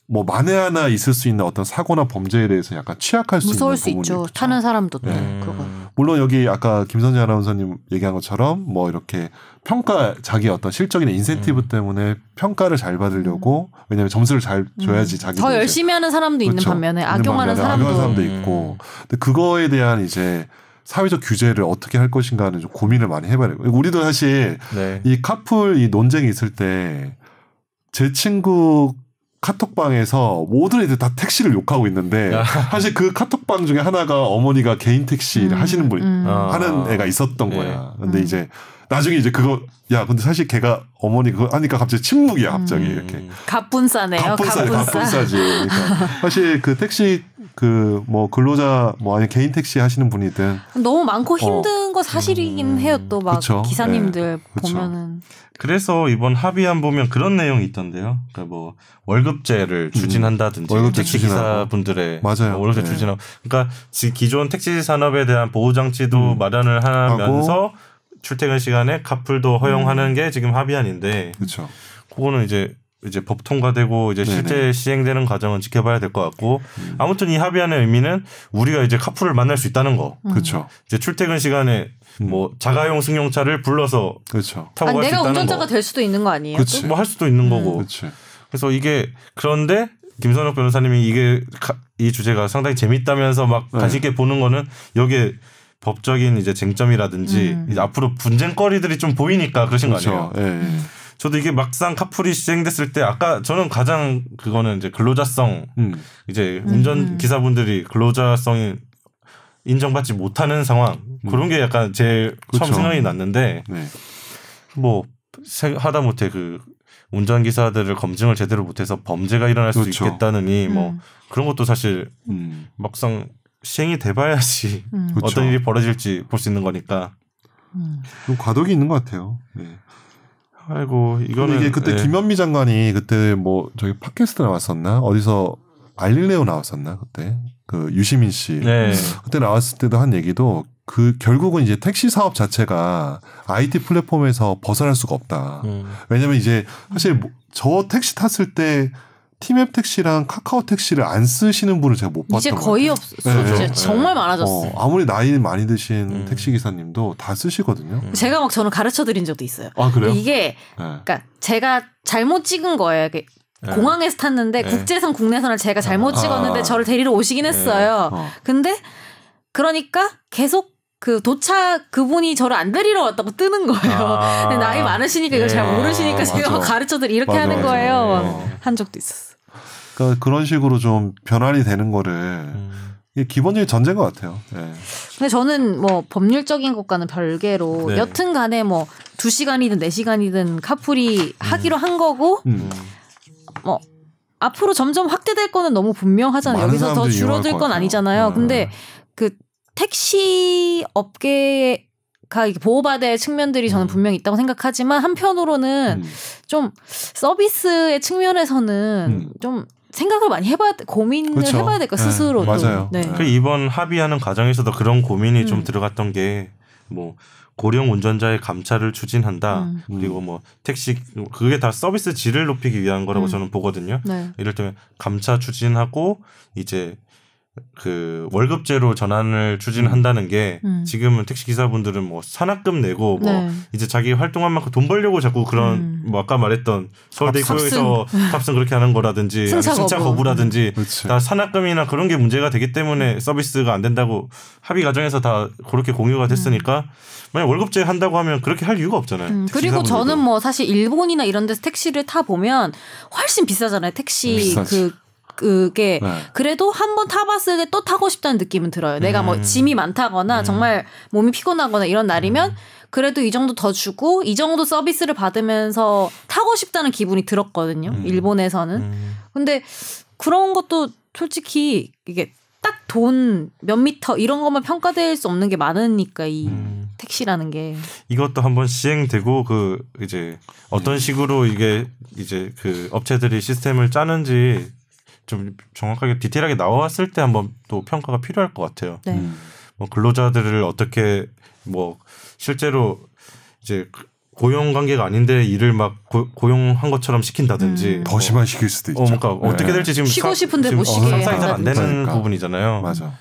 뭐 만에 하나 있을 수 있는 어떤 사고나 범죄에 대해서 약간 취약할 수 있는 부분이 무서울 수 있죠. 타는 사람도 또 그거. 물론 여기 아까 김선재 아나운서님 얘기한 것처럼 뭐 이렇게 자기 어떤 실적이나 인센티브 때문에 평가를 잘 받으려고 왜냐하면 점수를 잘 줘야지 더 열심히 하는 사람도 있는 반면에 악용하는 사람도 있고 근데 그거에 대한 이제 사회적 규제를 어떻게 할 것인가는 좀 고민을 많이 해봐야 돼요. 우리도 사실 이 카풀 이 논쟁이 있을 때 제 친구 카톡방에서 모든 애들 다 택시를 욕하고 있는데 사실 그 카톡방 중에 하나가 어머니가 개인 택시를 하시는 분이 하는 애가 있었던 거야. 근데 이제 나중에 이제 그거 야 근데 사실 걔가 어머니 그거 하니까 갑자기 침묵이야 갑자기 이렇게. 갑분싸네요. 갑분싸지. 그러니까 사실 그 택시 그 뭐 근로자 뭐 아니 개인 택시 하시는 분이든 너무 많고 힘든 거 사실이긴 해요. 또 막 기사님들 보면은. 그래서 이번 합의안 보면 그런 내용이 있던데요. 그러니까 뭐 월급제를 추진한다든지 택시 기사분들의 맞아요. 월급제 추진하고 그러니까 기존 택시 산업에 대한 보호 장치도 마련을 하면서 출퇴근 시간에 카풀도 허용하는 게 지금 합의안인데 그렇죠. 그거는 이제 법 통과되고 이제 실제 시행되는 과정은 지켜봐야 될 것 같고 아무튼 이 합의안의 의미는 우리가 이제 카풀을 만날 수 있다는 거. 그렇죠. 이제 출퇴근 시간에 뭐 자가용 승용차를 불러서 그렇죠. 타고 갈 수 있다는 거. 내가 운전자가 될 수도 있는 거 아니에요? 뭐 할 수도 있는 거고. 그치. 그래서 이게 그런데 김선욱 변호사님이 이게 이 주제가 상당히 재밌다면서 막 관심 있게 보는 거는 여기에 법적인 이제 쟁점이라든지 이제 앞으로 분쟁거리들이 좀 보이니까 그러신 거 아니에요? 저도 이게 막상 카풀이 시행됐을 때 아까 저는 가장 그거는 이제 근로자성 이제 운전 기사분들이 근로자성이 인정받지 못하는 상황 그런 게 약간 제일 처음 생각이 났는데 뭐 하다못해 그 운전기사들을 검증을 제대로 못해서 범죄가 일어날 수 있겠다느니 뭐 그런 것도 사실 막상 시행이 돼봐야지 어떤 일이 벌어질지 볼 수 있는 거니까 좀 과도기 있는 것 같아요. 네. 아이고 이거는 이게 그때 김현미 장관이 그때 뭐 저기 팟캐스트 나왔었나 어디서 알릴레오 나왔었나 그때 그 유시민 씨 그때 나왔을 때도 한 얘기도 그 결국은 이제 택시 사업 자체가 IT 플랫폼에서 벗어날 수가 없다. 왜냐면 이제 사실 저 택시 탔을 때 티맵 택시랑 카카오 택시를 안 쓰시는 분을 제가 못 봤던 이제 거의 없어요. 정말 많아졌어요. 아무리 나이 많이 드신 택시 기사님도 다 쓰시거든요. 제가 막 저는 가르쳐 드린 적도 있어요. 아 그래요? 이게 그러니까 제가 잘못 찍은 거예요. 공항에서 탔는데 국제선 국내선을 제가 잘못 찍었는데 저를 데리러 오시긴 했어요. 근데 그러니까 계속 그 도착 그분이 저를 안 데리러 왔다고 뜨는 거예요. 근데 나이 많으시니까 이걸 잘 모르시니까 제가 가르쳐드리 이렇게 하는 거예요. 한 적도 있었어. 그러니까 그런 식으로 좀 변환이 되는 거를 이게 기본적인 전제인 것 같아요. 근데 저는 뭐 법률적인 것과는 별개로 여튼간에 뭐 2시간이든 4시간이든 카풀이 하기로 한 거고 뭐 앞으로 점점 확대될 거는 너무 분명하잖아요. 여기서 더 줄어들 건 아니잖아요. 근데 그 택시 업계가 보호받아야 할 측면들이 저는 분명히 있다고 생각하지만 한편으로는 좀 서비스의 측면에서는 좀 생각을 많이 해봐야 고민을 해봐야 될 거 스스로도. 맞아요. 이번 합의하는 과정에서도 그런 고민이 좀 들어갔던 게 뭐 고령 운전자의 감차를 추진한다. 그리고 뭐 택시 그게 다 서비스 질을 높이기 위한 거라고 저는 보거든요. 이럴 때면 감차 추진하고 이제 그 월급제로 전환을 추진한다는 게 지금은 택시 기사분들은 뭐 산학금 내고 뭐 이제 자기 활동한 만큼 돈 벌려고 자꾸 그런 뭐 아까 말했던 서울대 입구에서 탑승 그렇게 하는 거라든지 승차 거부라든지 다 산학금이나 그런 게 문제가 되기 때문에 서비스가 안 된다고 합의 과정에서 다 그렇게 공유가 됐으니까 만약 월급제 한다고 하면 그렇게 할 이유가 없잖아요. 그리고 저는 뭐 사실 일본이나 이런 데서 택시를 타 보면 훨씬 비싸잖아요. 택시 그게 그래도 한번 타봤을 때 또 타고 싶다는 느낌은 들어요. 내가 뭐 짐이 많다거나 정말 몸이 피곤하거나 이런 날이면 그래도 이 정도 더 주고 이 정도 서비스를 받으면서 타고 싶다는 기분이 들었거든요. 일본에서는. 근데 그런 것도 솔직히 이게 딱 돈 몇 미터 이런 것만 평가될 수 없는 게 많으니까 이 택시라는 게 이것도 한번 시행되고 그 이제 어떤 식으로 이게 이제 그 업체들이 시스템을 짜는지 좀 정확하게 디테일하게 나왔을 때 한번 또 평가가 필요할 것 같아요. 뭐 근로자들을 어떻게 뭐 실제로 이제 고용 관계가 아닌데 일을 막 고용한 것처럼 시킨다든지 더 심한 시킬 수도 있죠. 그러니까 어떻게 될지 지금 쉬고 싶은데 못 쉬게 상상이 잘 안 되는 부분이잖아요. 맞아.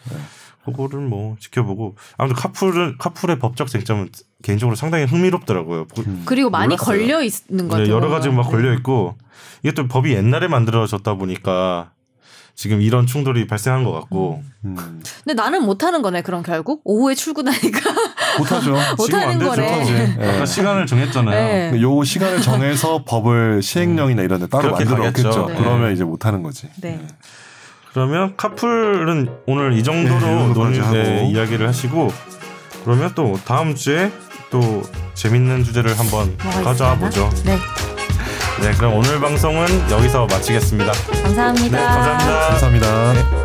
그거를 뭐 지켜보고 아무튼 카풀의 법적 쟁점은 개인적으로 상당히 흥미롭더라고요. 그리고 많이 걸려 있는 것 같아요. 여러 가지 막 걸려 있고 이게 또 법이 옛날에 만들어졌다 보니까 지금 이런 충돌이 발생한 것 같고. 근데 나는 못하는 거네. 그럼 결국 오후에 출근하니까 못하죠. 못하는 거네. 네. 시간을 정했잖아요. 네. 요 시간을 정해서 법을 시행령이나 이런 데 따로 만들었겠죠. 네. 그러면 이제 못하는 거지. 네. 그러면 카풀은 오늘 이 정도로 이야기를 하시고 그러면 또 다음 주에 또 재밌는 주제를 한번 가져와 보죠. 네. 네, 그럼 오늘 방송은 여기서 마치겠습니다. 감사합니다. 네, 감사합니다. 감사합니다. 네.